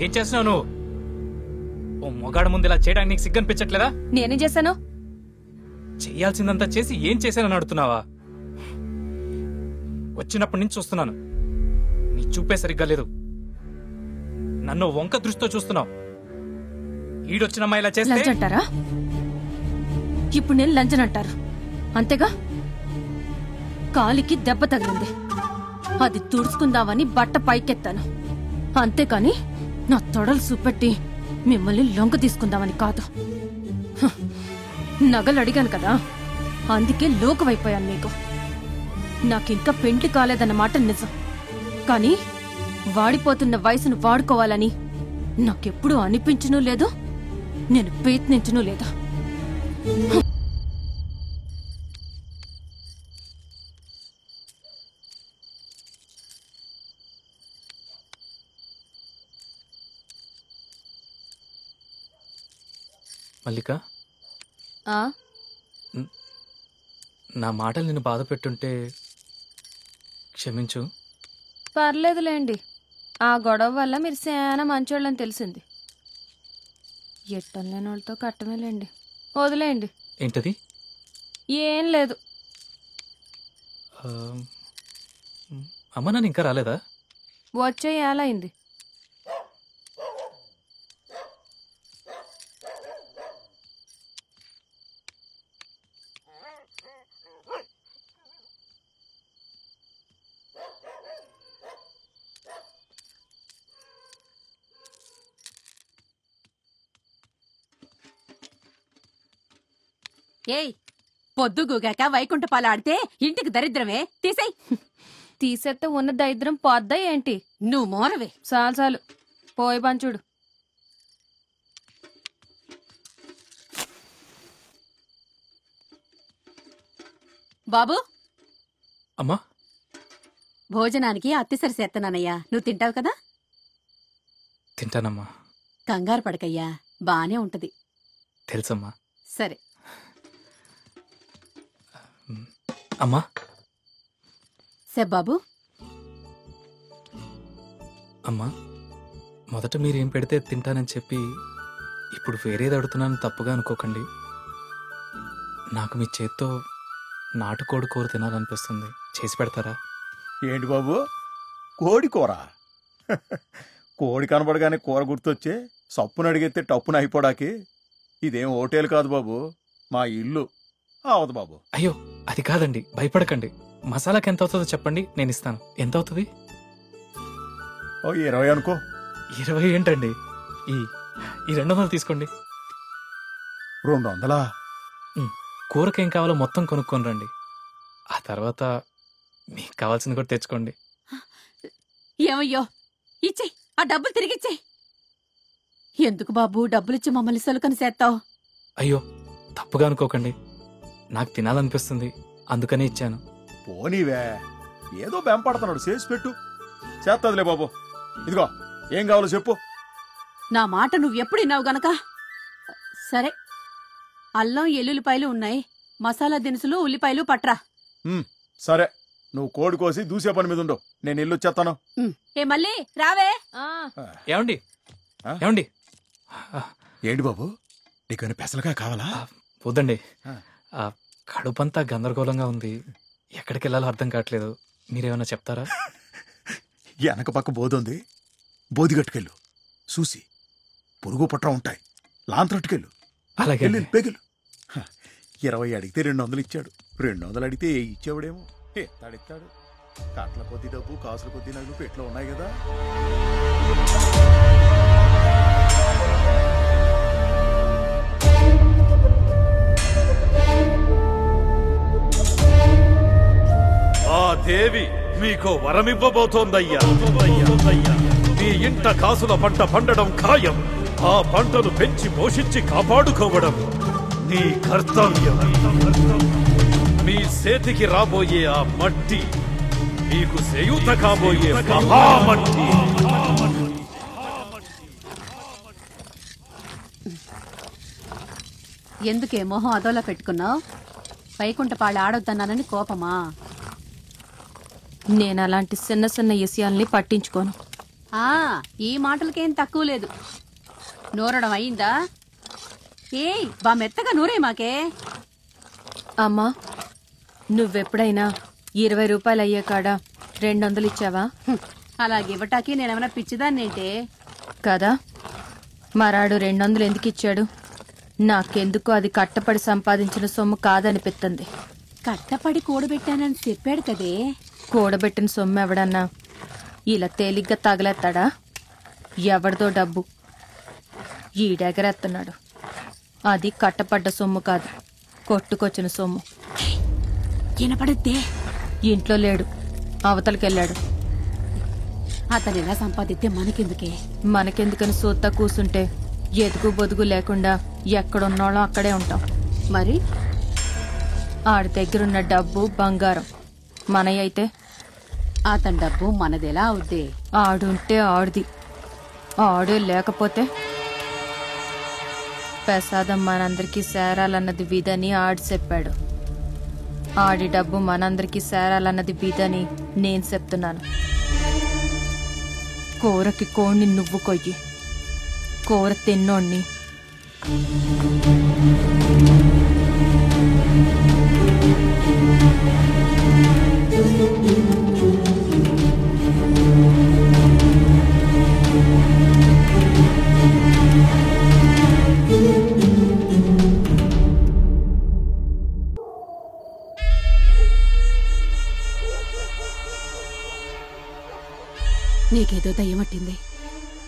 ఏం చేస్తున్నావు నువ్వు? ఓ మొగాడు ముందు ఇలా చేయడానికి నీకు సిగ్గనిపించట్లేదా? నేనేం చేశాను? చెయ్యాల్సిందంతా చేసి ఏం చేశానని అడుగుతున్నావా? వచ్చినప్పటి నుంచి చూస్తున్నాను, నీ చూపే సరిగ్గా లేదు. నన్ను వంక దృష్టితో చూస్తున్నావు. ఈడొచ్చినమ్మా ఇలా చేస్తే లంచంటారా? ఇప్పుడు నేను లంచనంటారు అంతేగా? కాలికి దెబ్బ తగిలింది, అది తుడుచుకుందామని బట్ట పైకెత్తాను అంతేకాని నా తొడలు చూపెట్టి మిమ్మల్ని లొంగ తీసుకుందామని కాదు. నగలు అడిగాను కదా, అందుకే లోకవైపోయాను మీకు. నాకింకా పెండ్లి కాలేదన్నమాట నిజం, కానీ వాడిపోతున్న వయసును వాడుకోవాలని నాకెప్పుడూ అనిపించనూ లేదు, నేను ప్రయత్నించనూ లేదు. మల్లిక, నా మాటలు నిన్ను బాధ పెట్టుంటే క్షమించు. పర్లేదులేండి, ఆ గొడవ వల్ల మీరు చాలా మంచోళ్ళని తెలిసింది. ఎట్టలేని వాళ్ళతో కట్టమేలేండి, వదిలేయండి. ఏంటది? ఏం లేదు. అమ్మ నాన్న ఇంకా రాలేదా? వచ్చే ఏలైంది. ఏయ్ పొద్దుగూగాక వైకుంఠపాలు ఆడితే ఇంటికి దరిద్రమే తీసేయ్. తీసేస్తే ఉన్న దరిద్రం పోద్దా ఏంటి? నువ్వు మోనవే. చాలు చాలు పోయి పంచుడు. బాబు అమ్మా భోజనానికి అత్తిసరి చేత్తనానయ్యా, నువ్వు తింటావు కదా? తింటానమ్మా. కంగారు పడకయ్యా, బానే ఉంటది. తెలుసమ్మా. సరే అమ్మా. బాబు అమ్మా, మొదట మీరేం పెడితే తింటానని చెప్పి ఇప్పుడు వేరేది అడుగుతున్నాను, తప్పుగా అనుకోకండి. నాకు మీ చేత్తో నాటుకోడి కూర తినాలనిపిస్తుంది, చేసి పెడతారా? ఏంటి బాబు, కోడి కూర? కోడి కనబడగానే కూర గుర్తొచ్చే సప్పును అడిగితే టప్పున అయిపోడాకి. ఇదేం హోటల్ కాదు బాబు, మా ఇల్లు. అవదు బాబు. అయ్యో అది కాదండి, భయపడకండి. మసాలాకి ఎంత అవుతుందో చెప్పండి, నేను ఇస్తాను. ఎంత అవుతుంది? 20 అనుకో. 20 ఏంటండి, ఈ 200 తీసుకోండి. 200? కూరకేం కావాలో మొత్తం కొనుక్కొని రండి, ఆ తర్వాత మీకు కావాల్సింది కూడా తెచ్చుకోండి. ఏమయ్యో, ఇచ్చేయ్, ఆ డబ్బులు తిరిగిచ్చేయ్. ఎందుకు బాబు డబ్బులిచ్చి మమ్మల్ని సొలుకని చేస్తావు? అయ్యో తప్పుగా అనుకోకండి, నాకు తినాలనిపిస్తుంది, అందుకనే ఇచ్చాను. పోనీవే, ఏదో బెంపడుతున్నాడు, చేసి పెట్టు. చేత్తదిలే బాబు. ఇదిగో ఏం కావాలో చెప్పు. నా మాట నువ్వెప్పుడు విన్నావు గనక. సరే, అల్లం ఎల్లుల్లిపాయలు ఉన్నాయి, మసాలా దినుసులు ఉల్లిపాయలు పట్రా. సరే, నువ్వు కోడి కోసి దూసే పని మీద ఉండు, నేను ఇల్లు వచ్చేస్తాను. ఏ మళ్ళీ రావే. ఏమండి ఏమండి? ఏంటి బాబు, నీకైనా పెసలుగా కావాలా? వద్దండి, కడుపంతా గందరగోళంగా ఉంది, ఎక్కడికి వెళ్ళాలో అర్థం కావట్లేదు, మీరేమన్నా చెప్తారా? వెనక పక్క బోధుంది, బోధిగట్టుకెళ్ళు, చూసి పురుగు పుట్ర ఉంటాయి, లాంతరట్టుకెళ్ళు. అలాగే పెగిలు. 20 అడిగితే 200 ఇచ్చాడు, 200 అడిగితే ఇచ్చేవాడేమో. ఎత్తాడు, కాట్ల కొద్ది డబ్బు, కాసుల కొద్ది నగలు పెట్లో ఉన్నాయి కదా. ఆ దేవి మీకు వరమివ్వబోతోందయ్యా. మీ ఇంట కాసుల పంట పండడం ఖాయం. ఆ పంటను పెంచి పోషించి కాపాడుకోవడం నీ కర్తవ్యం. మీ చేతికి రాబోయే ఆ మట్టి మీకు చేయూత కాబోయే మహామట్టి. ఎందుకే మొహం అదోలా పెట్టుకున్నావు? వైకుంఠపాళ్ళు ఆడొద్దన్నానని కోపమా? నేను అలాంటి చిన్న చిన్న విషయాల్ని పట్టించుకోను. ఈ మాటలకేం తక్కువ లేదు. నూరడం అయిందా? ఏయ్ బా మెత్తగా నూరే మాకే. అమ్మా, నువ్వెప్పుడైనా 20 రూపాయలు అయ్యే కాడ 200 ఇచ్చావా? అలాగివ్వటానికి నేనేమైనా పిచ్చిదాన్నేంటే? కదా, మరాడు 200 ఎందుకు ఇచ్చాడు? నాకెందుకు అది కట్టపడి సంపాదించిన సొమ్ము కాదనిపిస్తుంది. కట్టపడి కూడబెట్టానని చెప్పాడు కదే. కూడబెట్టిన సొమ్ము ఎవడన్నా ఇలా తేలిగ్గా తగలేస్తాడా? ఎవరిదో డబ్బు ఈడెగరేస్తున్నాడు. అది కట్టపడ్డ సొమ్ము కాదు, కొట్టుకొచ్చిన సొమ్ము. వినపడద్దే. ఇంట్లో లేడు, అవతలకెళ్ళాడు. అతను ఎలా సంపాదిస్తే మనకెందుకే? మనకెందుకని సూత్తా కూసుంటే ఎదుగు బొదుగు లేకుండా ఎక్కడున్నాళ్ళో అక్కడే ఉంటాం. మరి ఆడి దగ్గరున్న డబ్బు బంగారం మనయ్య అయితే అతని డబ్బు మనదెలా అవుద్ది? ఆడుంటే ఆడిది, ఆడే లేకపోతే ప్రసాదం మనందరికీ సేరాలన్నది విధని ఆడి చెప్పాడు. ఆడి డబ్బు మనందరికీ సేరాలన్నది విధని నేను చెప్తున్నాను. కూరకి కోడిని నువ్వు కొయ్యి, కూర తిన్నోణ్ణి నీకేదో దయ్యం అట్టింది.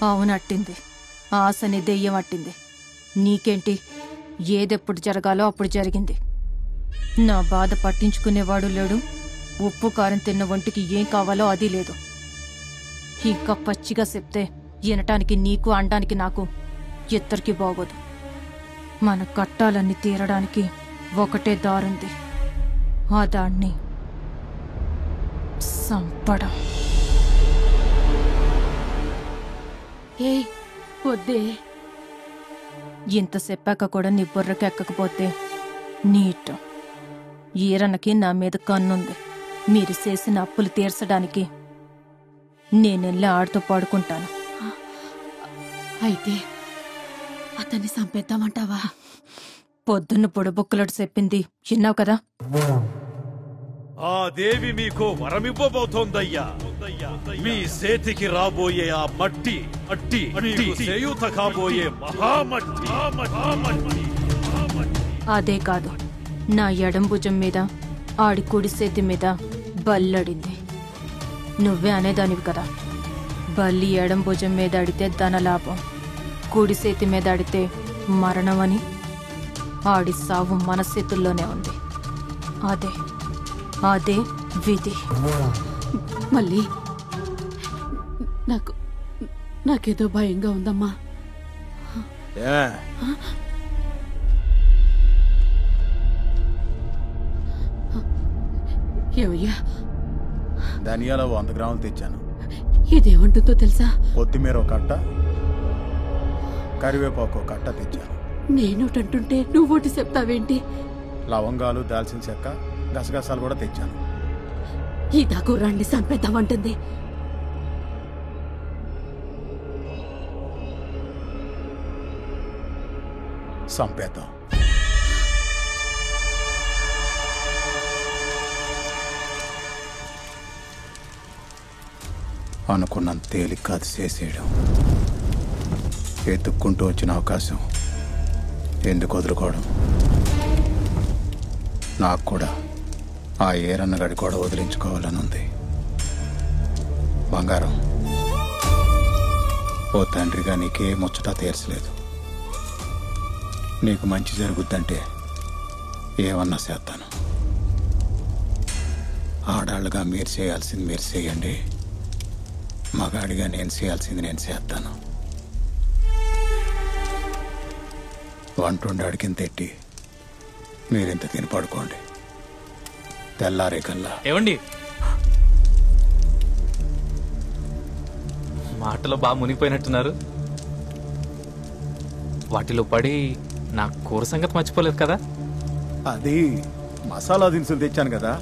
అవునట్టింది, ఆశని దెయ్యం అట్టింది. నీకేంటి? ఏదెప్పుడు జరగాలో అప్పుడు జరిగింది. నా బాధ పట్టించుకునేవాడు లేడు, ఉప్పు కారం తిన్న ఒంటికి ఏం కావాలో అది లేదు. ఇంకా పచ్చిగా చెప్తే వినటానికి నీకు అనడానికి నాకు ఇద్దరికి బాగోదు. మన కట్టాలన్నీ తీరడానికి ఒకటే దారుంది, ఆ దాన్ని సంపడం. ఏ వద్దే, ఇంత చెప్పాక కూడా నీ బుర్రకి ఎక్కకపోతే నీట్. ఈరన్నకి నా మీద కన్నుంది. మీరు చేసిన అప్పులు తీర్చడానికి నేనెళ్ళి ఆడుతూ పడుకుంటాను. అయితే అతన్ని చంపేద్దామంటావా? పొద్దున్న పొడబొక్కులడు చెప్పింది విన్నావు కదా. ఆ దేవి మీకు వరమివ్వబోతోందయ్యా. మీ చేతికి రాబోయే ఆ మట్టి అట్టి మీకు చేయూత కాబోయే మహామట్టి. అదే కాదు, నా ఎడం భుజం మీద ఆడి కుడి చేతి మీద బల్లడింది. నువ్వే అనేదానివి కదా, బల్లి ఎడం భుజం మీద అడితే ధనలాభం, కుడి చేతి మీద అడితే మరణం అని. ఆడి సావు మన చేతుల్లోనే ఉంది. అదే అదే విధి. మళ్ళీ నాకేదో భయంగా ఉందమ్మా. ఏమయ్యా? ధనియాల 100 గ్రాములు తెచ్చాను. ఇదేమంటుందో తెలుసా? కొత్తిమీర ఒక కట్ట, కరివేపాకు ఒక కట్ట తెచ్చాను. నేనోటంటుంటే నువ్వోటి చెప్తావేంటి? లవంగాలు, దాల్చిన చెక్క, గసగసాలు కూడా తెచ్చాను. ఈ దాగురాన్ని చంపేద్దామంటుంది. సంపేద్దాం. అనుకున్నంత తేలిక కాదు చేసేయడం. ఎత్తుక్కుంటూ వచ్చిన అవకాశం ఎందుకు వదులుకోవడం? నాకు కూడా ఆ ఏరన్నగడి కూడా వదిలించుకోవాలని ఉంది. బంగారం, ఓ తండ్రిగా నీకే ముచ్చట తీర్చలేదు. నీకు మంచి జరుగుద్దంటే ఏమన్నా చేస్తాను. ఆడాళ్ళుగా మీరు చేయాల్సింది మీరు చేయండి, మగాడిగా నేను చేయాల్సింది నేను చేస్తాను. వంటుండి అడిగిన తెట్టి మీరింత తిని పడుకోండి. తెల్లారే కల్లా ఏమండి, మాటలో బాగా మునిగిపోయినట్టున్నారు. వాటిలో పడి నా కూర సంగతి మర్చిపోలేదు కదా. అది మసాలా దినుసులు తెచ్చాను కదా,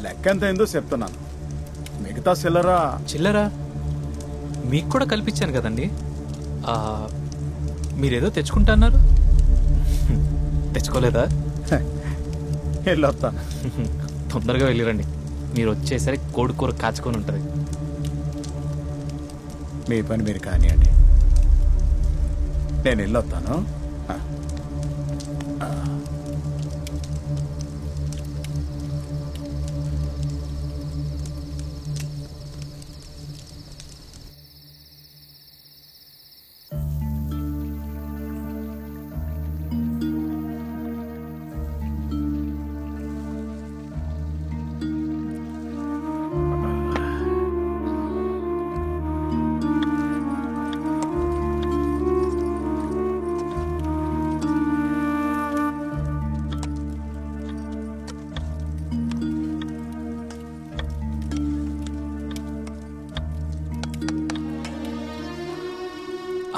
లెక్క ఎంత అయిందో చెప్తున్నాను. మిగతా చిల్లరా మీకు కూడా కల్పించాను కదండి. మీరేదో తెచ్చుకుంటా అన్నారు, తెచ్చుకోలేదా? వెళ్ళొస్తాను. తొందరగా వెళ్ళిరండి, మీరు వచ్చేసరికి కోడి కూర కాచుకొని ఉంటుంది. మీ పని మీరు కానివ్వండి, నేను వెళ్ళొస్తాను.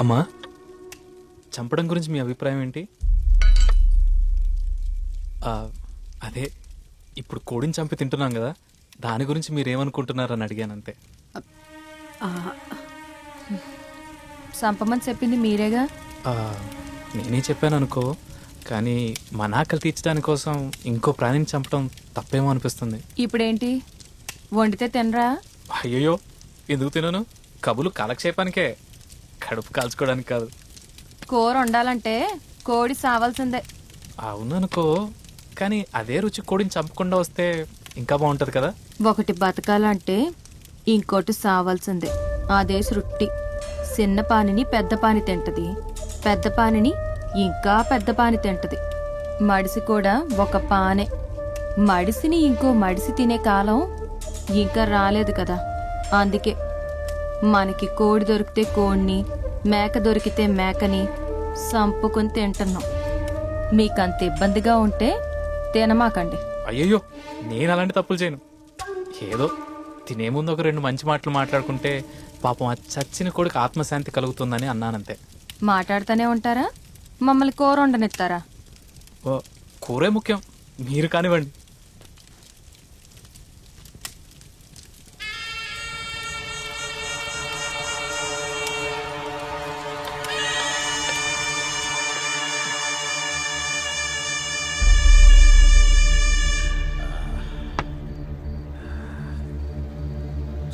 అమ్మా, చంపడం గురించి మీ అభిప్రాయం ఏంటి? అదే ఇప్పుడు కోడిని చంపి తింటున్నాం కదా, దాని గురించి మీరేమనుకుంటున్నారని అడిగానంతే. సంపమని చెప్పింది మీరేగా. నేనే చెప్పాను అనుకో, కానీ మన ఆకలి తీర్చడానికి కోసం ఇంకో ప్రాణిని చంపడం తప్పేమో అనిపిస్తుంది. ఇప్పుడేంటి, వండితే తినరా? అయ్యయ్యో, ఎందుకు తినను? కబులు కాలక్షేపానికే, కడుపు కాల్చుకోవడానికి కాదు. కూర వండాలంటే కోడి సావాల్సిందే. అవుననుకో, కానీ అదే రుచి కోడిని చంపకుండా వస్తే ఇంకా బాగుంటది కదా. ఒకటి బతకాలంటే ఇంకోటి సావాల్సిందే. అదే సృష్టి. చిన్న పానిని పెద్ద పాని తింటది, పెద్ద పానిని ఇంకా పెద్ద పాని తింటది. మడిసి కూడా ఒక పానే. మడిసిని ఇంకో మడిసి తినే కాలం ఇంకా రాలేదు కదా. అందుకే మనకి కోడి దొరికితే కోడిని, మేక దొరికితే మేకని సంపుకొని తింటున్నాం. మీకంత ఇబ్బందిగా ఉంటే తినమాకండి. అయ్యయ్యో, నేను అలాంటి తప్పులు చేయను. ఏదో తినే ముందు ఒక 2 మంచి మాటలు మాట్లాడుకుంటే పాపం ఆ చచ్చిన కొడుకు ఆత్మశాంతి కలుగుతుందని అన్నానంతే. మాట్లాడుతూనే ఉంటారా? మమ్మల్ని కూర వండనిస్తారా? కూరే ముఖ్యం, మీరు కానివ్వండి.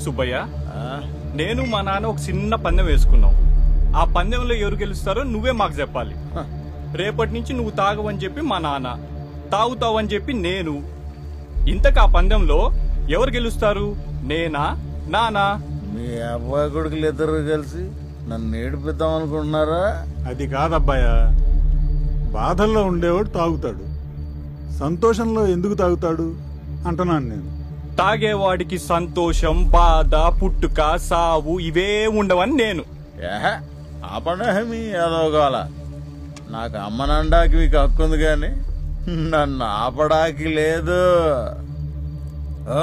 సుబ్బయ్య, నేను మా నాన్న ఒక చిన్న పందెం వేసుకున్నాం. ఆ పందెంలో ఎవరు గెలుస్తారో నువ్వే మాకు చెప్పాలి. రేపటి నుంచి నువ్వు తాగవని చెప్పి మా నాన్న, తాగుతావని చెప్పి నేను. ఇంతకు ఆ పందెంలో ఎవరు గెలుస్తారు? నేనా, నానా? మీ అబ్బాయి కొడుకులు ఇద్దరు కలిసి నన్ను ఏడిపిద్దాం అనుకుంటున్నారా? అది కాదబ్బాయ, బాధల్లో ఉండేవాడు తాగుతాడు, సంతోషంలో ఎందుకు తాగుతాడు అంటున్నాను నేను. తాగేవాడికి సంతోషం, బాధ, పుట్టుక, సావు ఇవే ఉండవని నేను. ఆపడమీ ఏదోగాల. నాకు అమ్మనండాకి మీకు హక్కు ఉంది కానీ నన్ను ఆపడానికి లేదు. ఓ,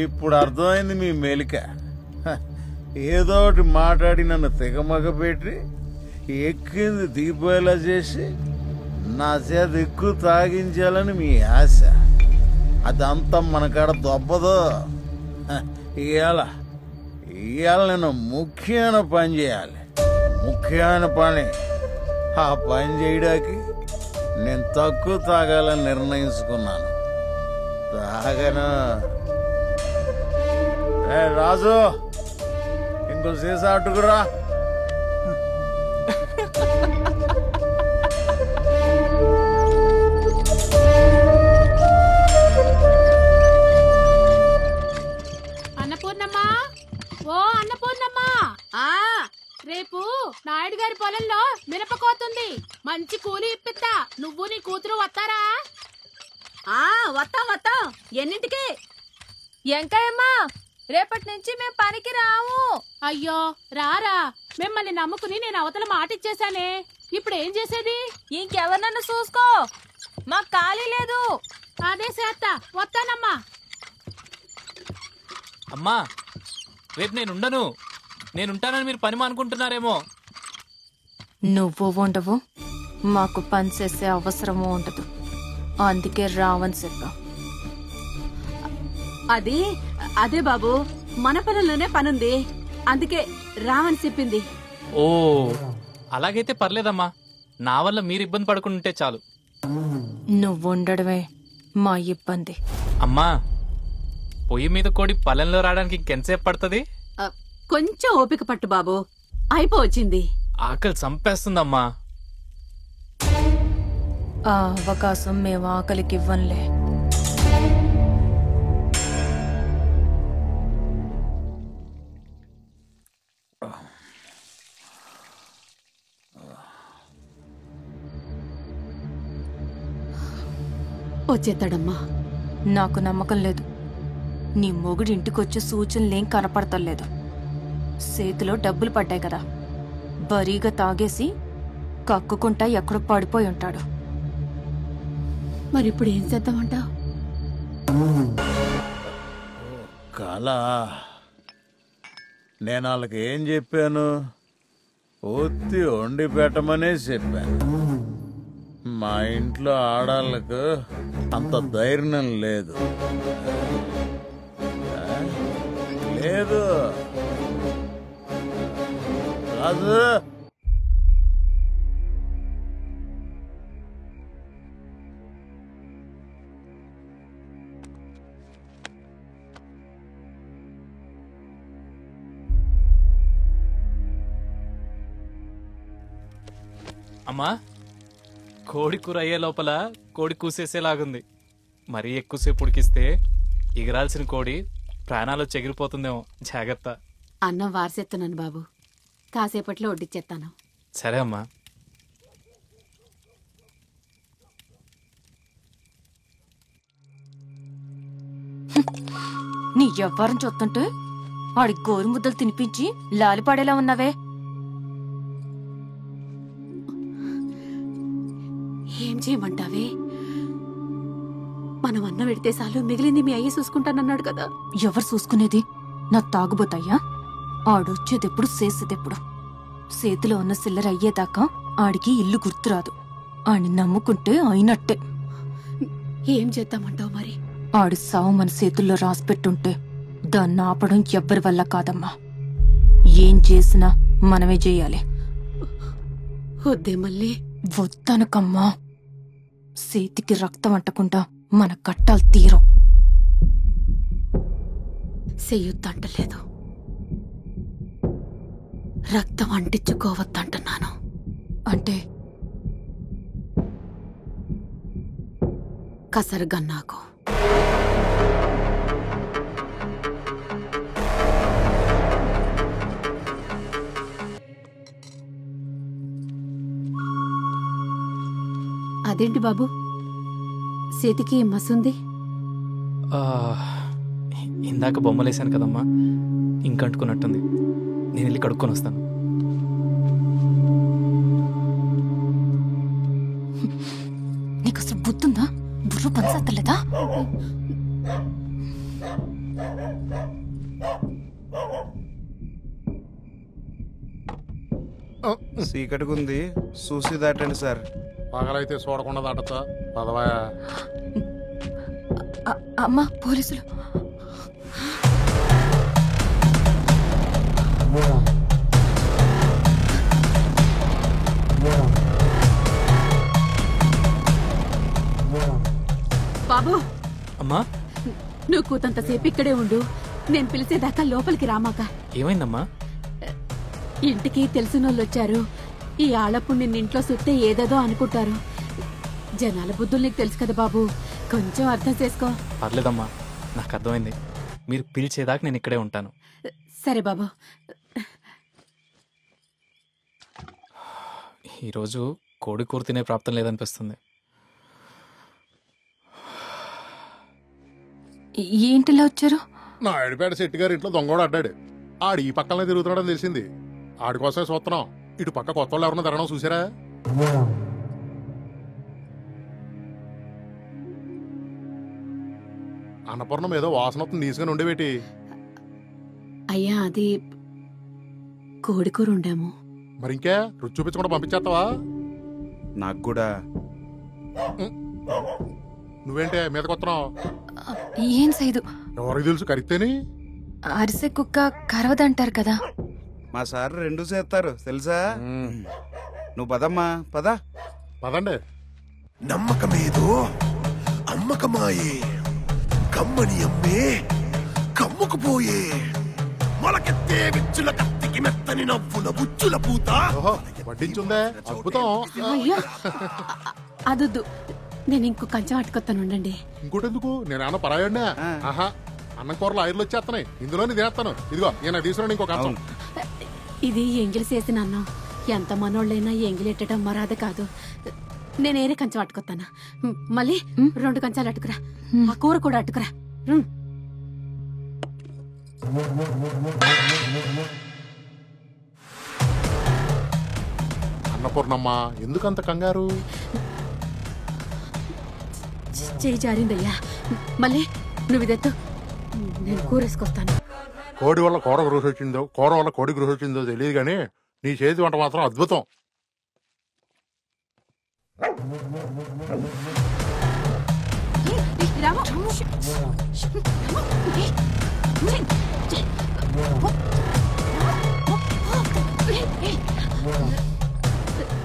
ఇప్పుడు అర్థమైంది మీ మెలిక. ఏదో ఒకటి మాట్లాడి నన్ను తెగమగ పెట్టి ఎక్కింది దిగిపోయేలా చేసి నా చేత ఎక్కువ తాగించాలని మీ ఆశ. అదంతా మన కాడ దొబ్బదు. ఇవాళ నేను ముఖ్యమైన పని చేయాలి. ముఖ్యమైన పని. ఆ పని చేయడానికి నేను తక్కువ తాగాలని నిర్ణయించుకున్నాను. తాగను. రాజు, ఇంకో సీసా అట్టుకురా. అన్నపూర్ణమ్మా, ఓ అన్నపూర్ణమ్మా, రేపు నాయుడు గారి పొలంలో మిరపకోతుంది. మంచి కూలి ఇప్పిస్తా. నువ్వు నీ కూతురు వస్తారా? వస్తాం. ఎన్నింటికి? ఎంకాయమ్మా, రేపటి నుంచి మేం పనికి రాము. అయ్యో రారా, మిమ్మల్ని నమ్ముకుని నేను అవతల మాట ఇచ్చేసానే. ఇప్పుడు ఏం చేసేది? ఇంకెవరినన్నా చూసుకో, మాకు ఖాళీ లేదు. అదే చేస్తా. వస్తానమ్మా. అమ్మా, రేపు నేనుంటానని మీరు పని అనుకుంటున్నారేమో. నువ్వు ఉండవు, మాకు పని చేసే అవసరమూ ఉండదు. అందుకే రావని చెప్పా. అదే బాబు, మన పనుల్లోనే పనుంది, అందుకే రావని చెప్పింది. ఓ, అలాగైతే పర్లేదమ్మా. నా వల్ల మీరు ఇబ్బంది పడకుంటే చాలు. నువ్వు ఉండడమే మా ఇబ్బంది. అమ్మా, పొయ్యి మీద కోడి పల్లెంలో రావడానికి ఇంకెంతసేపు పడుతుంది? కొంచెం ఓపిక పట్టు బాబు, అయిపోవచ్చింది. ఆకలి చంపేస్తుందమ్మా. ఆ అవకాశం మేము ఆకలికి ఇవ్వంలే. వచ్చేస్తాడమ్మా. నాకు నమ్మకం లేదు. నీ మొగుడు ఇంటికొచ్చే సూచనలేం కనపడతలేదు. చేతిలో డబ్బులు పడ్డాయి కదా, బరీగా తాగేసి కక్కుకుంటా ఎక్కడో పడిపోయి ఉంటాడు. మరిప్పుడు ఏం చేద్దామంటావు? కళ, నేను వాళ్ళకి ఏం చెప్పాను? ఒత్తి వండి పెట్టమనే చెప్పాను. మా ఇంట్లో ఆడాళ్ళకు అంత ధైర్యం లేదు. లేదు రాజు, అమ్మా, కోడి కూర అయ్యే లోపల కోడి కూసేసేలాగుంది. మరీ ఎక్కువసేపు ఉడికిస్తే ఎగరాల్సిన కోడి ప్రాణాలు చెగిరిపోతుందేమో, జాగ్రత్త. అన్నం వారసెత్తున్నాను బాబు, కాసేపట్లో వడ్డిచ్చేస్తాను. సరే అమ్మా. నీ ఎవ్వరం చూస్తుంటే వాడి గోరు ముద్దలు తినిపించి లాలిపాడేలా ఉన్నావే. ఏం చేయమంటావే? మనం అన్న పెడితే చాలు, మిగిలింది మీ అయ్యే చూసుకుంటానన్నాడు కదా. ఎవరు చూసుకునేది? నా తాగుబోతయ్యా. ఆడొచ్చేదెప్పుడు చేసేదెప్పుడు? చేతిలో ఉన్న సిల్లర అయ్యేదాకా ఆడికి ఇల్లు గుర్తురాదు. ఆడిని నమ్ముకుంటే అయినట్టే. ఏం చేద్దామంటావు మరి? ఆడి సావు మన చేతుల్లో రాసిపెట్టుంటే దాన్ని ఆపడం ఎవ్వరి వల్ల కాదమ్మా. ఏం చేసినా మనమే చేయాలి. వద్దే మళ్ళీ. వద్దనకమ్మా. చేతికి రక్తం అంటకుండా మన కట్టాలు తీరం. చెయ్యొద్దంటలేదు, రక్తం అంటించుకోవద్దంటున్నాను. అంటే కసరుగన్నాకు. అదేంటి బాబు, చేతికి మసుంది? ఇందాక బొమ్మలేసాను కదమ్మా, ఇంకంటుకున్నట్టుంది. నేను వెళ్ళి కడుక్కొని వస్తాను. నీకు అసలు బుద్ధుందా? బుర్ర పనిచేస్తలేదా? చీకటిగుంది, చూసి దాటండి సార్. పగలైతే చూడకుండా దాటచ్చా పదవాయా. అమ్మా, పోలీసులు. బాబు, అమ్మా, నువ్వు కూతంతసేపు ఇక్కడే ఉండు. నేను పిలిచేదాకా లోపలికి రామాక. ఏమైందమ్మా? ఇంటికి తెలిసినోళ్ళు వచ్చారు. ఈ ఆళ్ళప్పుడు నిన్నింట్లో సుత్తే ఏదేదో అనుకుంటారు. జనాల బుద్ధులు నీకు తెలుసు కదా బాబు, కొంచెం అర్థం చేసుకో. పర్లేదమ్మా, నాకు అర్థమైంది. మీరు పిలిచేదాకా నేను ఇక్కడే ఉంటాను. సరే బాబు. ఈరోజు కోడి కూర తినే ప్రాప్తం లేదనిపిస్తుంది. ఏంటిలా వచ్చారు? నా ఆడిపేట శెట్టి గారి ఇంట్లో దొంగోడు అడ్డాడు. ఆడు ఈ పక్కనే తిరుగుతున్నాడని తెలిసింది. ఆడి కోసమే చూస్తున్నాం. ఇటు పక్క కొత్త వాళ్ళు ఎవరన్నా తిరగడం చూసారా? అన్నపూర్ణం ఏదో వాసన వస్తుంది, తీసుకుని ఉండేవేటి? అయ్యా, అది కోడికూర ఉండాము. మరి ఇంకే రుచి చూపించకుండా పంపించేస్తావా? నాకు కూడా. నువ్వేంటే మీద కొత్తనావు? ఏం సైదు. ఎవరికి తెలుసు కరిస్తేని? అరిసె కుక్క కరవదంటారు కదా. మా సార్ రెండు చేస్తారు తెలుసా. నువ్వు పదమ్మా, పద. పదండి. నమ్మకమేదో అమ్మకమాయే, కమ్మని అమ్మే కమ్ముకుపోయే, మొలకెత్తే విచ్చుల కత్తికి మెత్తని నవ్వుల బుచ్చుల పూత. వడ్డించుందే, అద్భుతం. అయ్యో, అదొద్దు. నేను ఇంకో కంచం అట్టుకొస్తాను, ఉండండి. ఇంకోటి ఎందుకు? నేనేమన్నా పరాయడినా? ఆహా, అన్నం కూరలు ఆయిర్లు వచ్చేస్తున్నాయి. ఇందులోని తినేస్తాను. ఇదిగో నేను తీసుకున్నాను ఇంకో కంచం. ఇది ఎంగిలి చేసిన అన్నం. ఎంత మనోళ్ళైనా ఎంగిలెట్టడం మరాద కాదు. నేనేరే కంచం అట్టుకొస్తాను. మళ్ళీ 2 కంచాలు అట్టుకురా. ఆ కూర కూడా అట్టుకురా. అన్నపూర్ణమ్మ, ఎందుకంత కంగారు? చేయి జారిందయ్యా. మళ్ళీ నువ్వు ఇదెత్తు, నేను కూరేసుకొస్తాను. కోడి వల్ల కూర గృహ వచ్చిందో, కూర వల్ల కోడి గృహ వచ్చిందో తెలియదు కానీ నీ చేతి వంట మాత్రం అద్భుతం.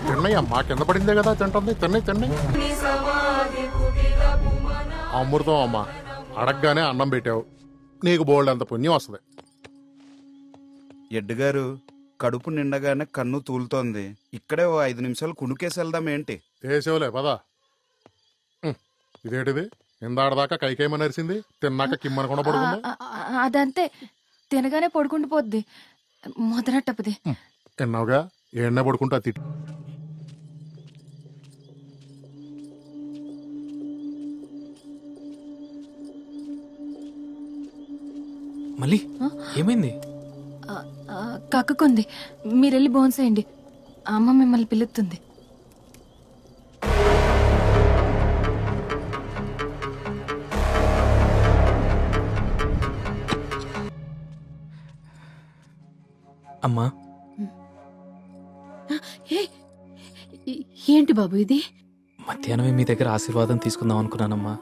తిన్నయ్యమ్మా, కింద పడిందే కదా తింటుంది. తిన్నై అమృతం అమ్మా. అడగగానే అన్నం పెట్టావు. నీకు బోల్డ్ అంత పుణ్యం వస్తుంది. ఎడ్డుగారు, కడుపు నిండగానే కన్ను తూలుతోంది. ఇక్కడే ఓ 5 నిమిషాలు కుణుకేసి వెళ్దాం. ఏంటి వేసేవులే పదా. ఇదేంటిది? ఇందాడదాకా కైకేమని అరిసింది, తిన్నాక కిమ్మనకుండా పడుకుందా? అదంతే, తినగానే పడుకుండిపోద్ది. మొదలట్టపది. తిన్నావుగా, ఏడనే పడుకుంటా తిట్టు. మళ్ళీ ఏమైంది? కక్కుంది. మీరెళ్ళి భోంచేయండి. అమ్మ మిమ్మల్ని పిలుస్తుంది. అమ్మా, ఏంటి బాబు ఇది? మధ్యాహ్నమే మీ దగ్గర ఆశీర్వాదం తీసుకుందాం అనుకున్నానమ్మా.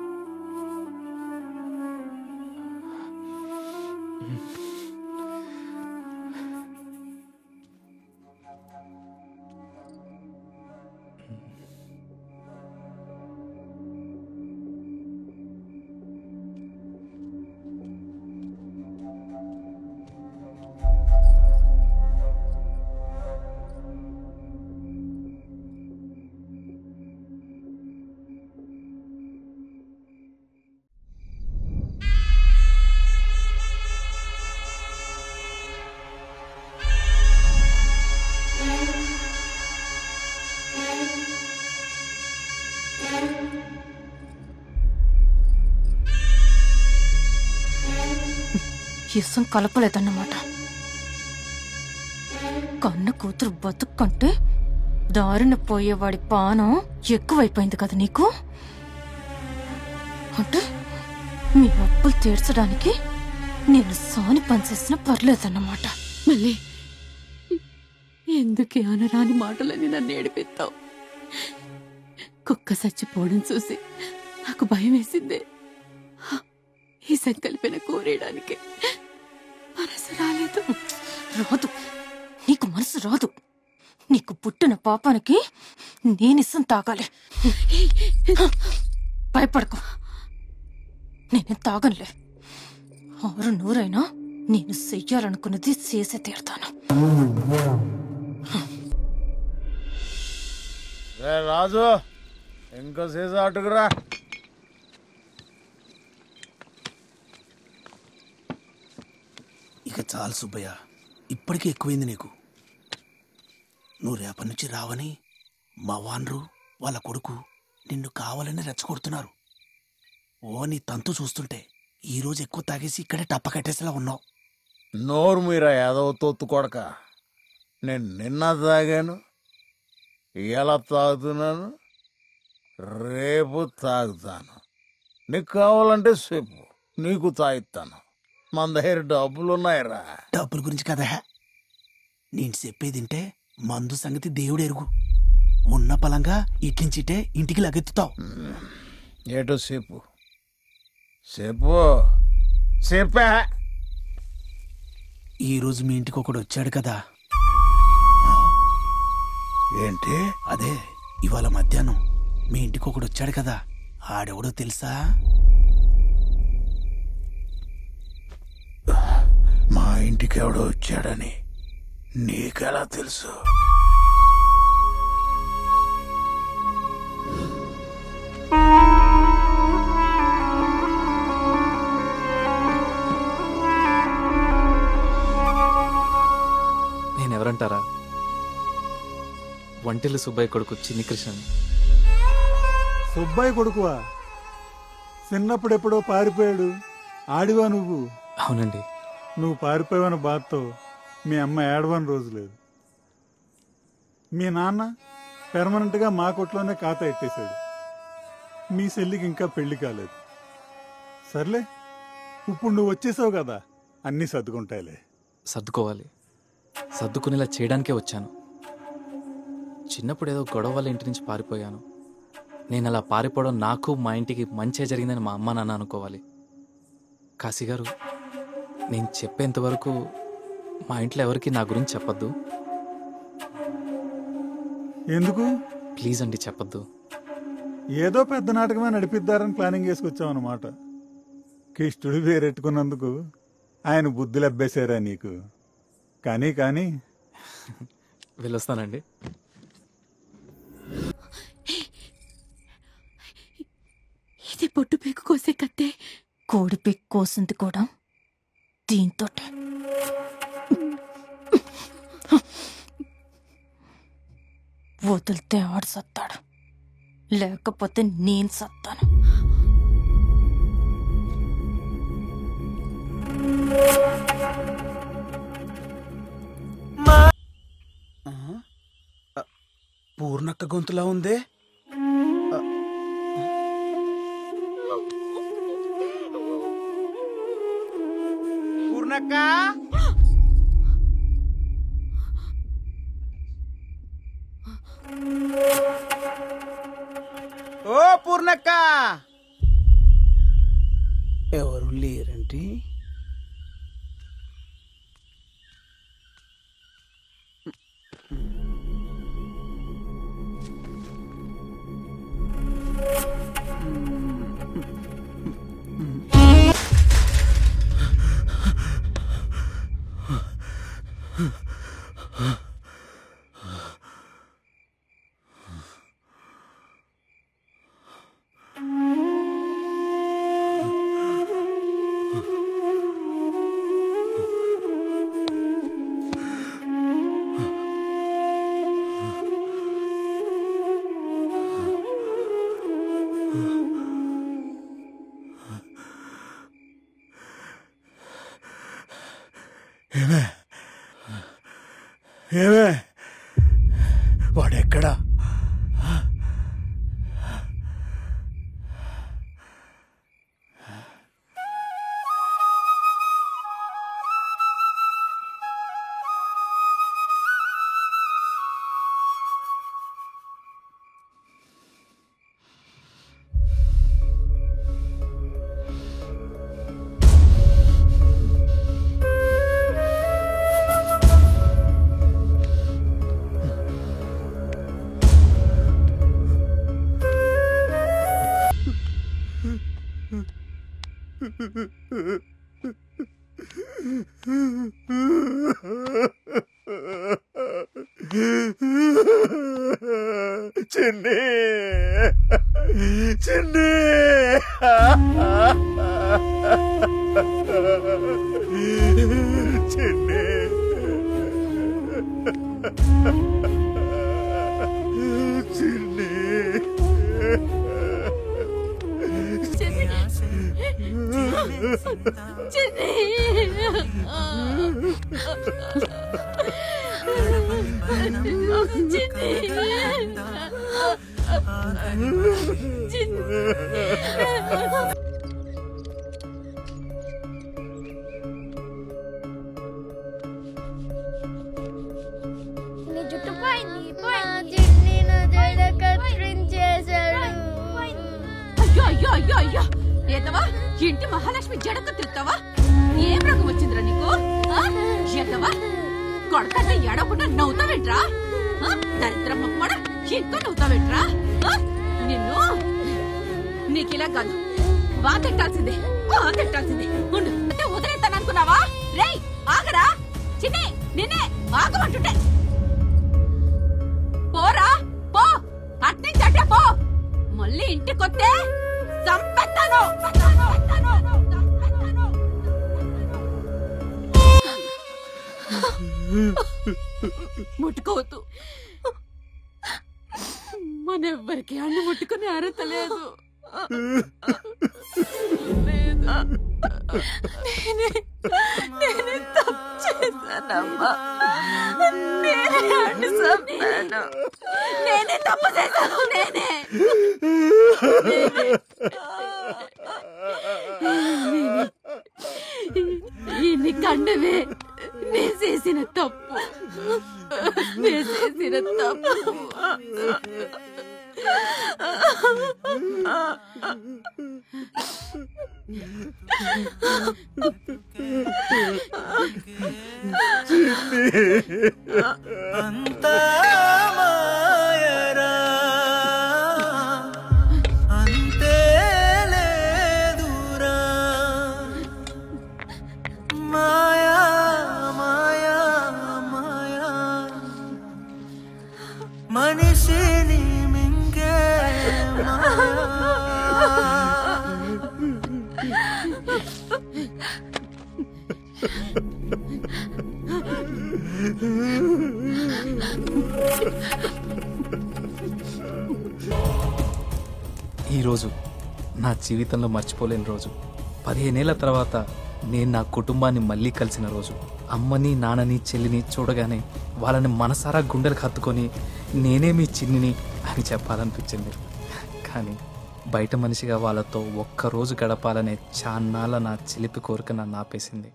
ఇసం కలపలేదన్నమాట. కన్న కూతురు బతుక్కంటే దారిన పోయేవాడి పానం ఎక్కువైపోయింది కదా నీకు. అంటే మీ అప్పులు తీర్చడానికి నేను సాని పనిచేసిన పర్లేదన్నమాట. మళ్ళీ ఎందుకే అనరాని మాటలని నన్ను ఏడిపిస్తావు? కుక్క చచ్చిపోవడం చూసి నాకు భయం వేసిందే. ఈ సంకల్పన కోరేయడానికి మనసు రాలేదు. రాదు, నీకు మనసు రాదు. నీకు పుట్టిన పాపానికి నేనిసం తాగాలి. భయపడకు, నేనేం తాగనులే. 600 నేను చెయ్యాలనుకున్నది చేసే తీరుతాను. రాజు, ఇంకో సీసా అటుకురా. ఇక చాలు సుబ్బయ్య, ఇప్పటికే ఎక్కువైంది నీకు. నువ్వు రేపటి నుంచి రావని మా వాన్రు వాళ్ళ కొడుకు నిన్ను కావాలని రెచ్చగొడుతున్నారు. ఓ నీ తంతు చూస్తుంటే ఈరోజు ఎక్కువ తాగేసి ఇక్కడే టప్ప కట్టేసేలా ఉన్నావు. నోరు మీరా యాదవ తొత్తు కొడక. నేను నిన్న తాగాను, ఇలా తాగుతున్నాను, రేపు తాగుతాను. నీకు కావాలంటే చెప్పు, నీకు తాగిస్తాను. మన దగ్గర డబ్బులున్నాయిరా. డబ్బుల గురించి కదా నేను చెప్పేదింటే మందు సంగతి దేవుడు ఎరుగు. ఉన్న పలంగా ఇట్లించిటే ఇంటికి లగెత్తుతావు. ఏటో చెప్పు, చెప్పు, చెప్పా. ఈరోజు మీ ఇంటికి ఒకడు వచ్చాడు కదా. ఏంటి? అదే ఇవాళ మధ్యాహ్నం మీ ఇంటికి ఒకడు వచ్చాడు కదా. ఆడెవడో తెలుసా? మా ఇంటికి ఎవడో వచ్చాడని నీకెలా తెలుసు? నేనెవరంటారా? వంటిల్లు సుబ్బయ్య కొడుకు చిన్ని కృష్ణని. సుబ్బయ్య కొడుకువా? చిన్నప్పుడెప్పుడో పారిపోయాడు ఆడివా నువ్వు? అవునండి. నువ్వు పారిపోయావన్న బాధతో మీ అమ్మ ఏడవని రోజు లేదు. మీ నాన్న పెర్మనెంట్గా మా కొట్లోనే ఖాతా ఎట్టేశాడు. మీ చెల్లికి ఇంకా పెళ్లి కాలేదు. సర్లే, ఇప్పుడు నువ్వు వచ్చేసావు కదా, అన్నీ సర్దుకుంటాయిలే. సర్దుకోవాలి, సర్దుకునేలా చేయడానికే వచ్చాను. చిన్నప్పుడు ఏదో గొడవ వల్ల ఇంటి నుంచి పారిపోయాను. నేను అలా పారిపోవడం నాకు మా ఇంటికి మంచిగా జరిగిందని మా అమ్మ నాన్న అనుకోవాలి. కాశీగారు, నేను చెప్పేంతవరకు మా ఇంట్లో ఎవరికి నా గురించి చెప్పొద్దు. ఎందుకు? ప్లీజ్ అండి, చెప్పొద్దు. ఏదో పెద్ద నాటకమే నడిపిద్దారని ప్లానింగ్ చేసుకొచ్చావన్నమాట. కిష్టుడు వేరెట్టుకున్నందుకు ఆయన బుద్ధులు అబ్బేశారా నీకు? కానీ కానీ వెళ్ళొస్తానండి. ఇది పొట్టు పీకు కోసే కత్తే. కోడి పీకు కోసింది కూడా దీంతో. వదిలితే ఆడు సత్తాడు, లేకపోతే నేను సత్తాను. పూర్ణక్క గొంతులా ఉందే. పూర్ణక్క ఓ పూర్ణక్క ఎవరు లేరంటే ఏమే వాడెక్కడా? చిన్ని చిన్ని చిన్ని చిన్ని నీ జుట్టు పోయింది కత్తిరించేశాడు. అయ్యో అయ్యో అయ్యో అయ్యో ఏదవా ఇంటి మహాలక్ష్మి జడక తిరుగుతావా? ఏం రంగు వచ్చిందిరా నీకు? ఏదవా కొడకంటే ఎడకుండా నవ్వుతావేంట్రా? దరిద్ర మొక్కడ ఇంకా నవ్వుతావేంట్రా? నిన్ను నీకిలా కాదు వాతెట్టాల్సిందే ఉండు అంటే వదిలేస్తాను అనుకున్నావా? రేయ్ ఆగరా చిన్ని, నిన్నే ఆగమంటుంటే పోరా పో, అట్నుంచి అట్టే పో. మళ్ళీ ఇంటికొస్తే చంపేస్తాను. ముట్టుకోవద్దు, మనెవ్వరికి అన్ను ముట్టుకునే అర్హత లేదు. నేనే తప్పు చేశానమ్మా. నేనే తప్పు చేశాను. ఈ కండవే నే చేసిన తప్పు. అంతా మాయరా, అంతే లేదురా. మాయా మాయా మాయా మనిషిని మింగే మాయా. ఈరోజు నా జీవితంలో మర్చిపోలేని రోజు. 15 ఏళ్ల తర్వాత నేను నా కుటుంబాన్ని మళ్ళీ కలిసిన రోజు. అమ్మని నాన్నని చెల్లిని చూడగానే వాళ్ళని మనసారా గుండెలకు హత్తుకొని నేనే మీ చిన్నిని అని చెప్పాలనిపించింది. కానీ బయట మనిషిగా వాళ్ళతో ఒక్కరోజు గడపాలనే చాన్నాళ్ళ నా చిలిపి కోరిక నన్ను ఆపేసింది.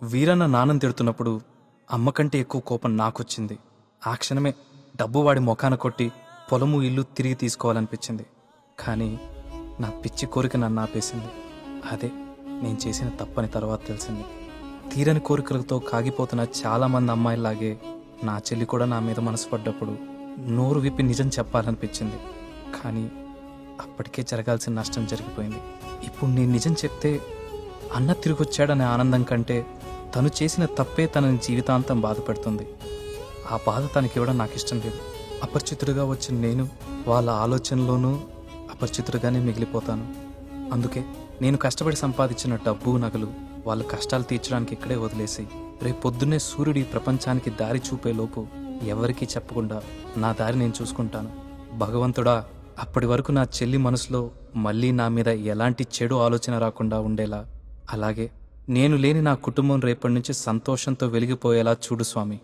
వీరన్న నాన్నని తిడుతున్నప్పుడు అమ్మ కంటే ఎక్కువ కోపం నాకొచ్చింది. ఆ క్షణమే డబ్బు వాడి మొఖాన కొట్టి పొలము ఇల్లు తిరిగి తీసుకోవాలనిపించింది. కానీ నా పిచ్చి కోరిక నన్ను ఆపేసింది. అదే నేను చేసిన తప్పని తర్వాత తెలిసింది. తీరని కోరికలతో కాగిపోతున్న చాలామంది అమ్మాయిలాగే నా చెల్లి కూడా నా మీద మనసు పడ్డప్పుడు నోరు విప్పి నిజం చెప్పాలనిపించింది. కానీ అప్పటికే జరగాల్సిన నష్టం జరిగిపోయింది. ఇప్పుడు నేను నిజం చెప్తే అన్న తిరిగొచ్చాడనే ఆనందం కంటే తను చేసిన తప్పే తనని జీవితాంతం బాధపెడుతుంది. ఆ బాధ తనకివ్వడం నాకు ఇష్టం లేదు. అపరిచితుడిగా వచ్చిన నేను వాళ్ళ ఆలోచనలోనూ అపరిచితుడిగానే మిగిలిపోతాను. అందుకే నేను కష్టపడి సంపాదించిన డబ్బు నగలు వాళ్ళ కష్టాలు తీర్చడానికి ఇక్కడే వదిలేసి రేపు పొద్దున్నే సూర్యుడి ప్రపంచానికి దారి చూపే లోపు ఎవరికీ చెప్పకుండా నా దారి నేను చూసుకుంటాను. భగవంతుడా, అప్పటి వరకు నా చెల్లి మనసులో మళ్ళీ నా మీద ఎలాంటి చెడు ఆలోచన రాకుండా ఉండేలా, అలాగే నేను లేని నా కుటుంబం రేపటి నుంచి సంతోషంతో వెలిగిపోయేలా చూడు స్వామి.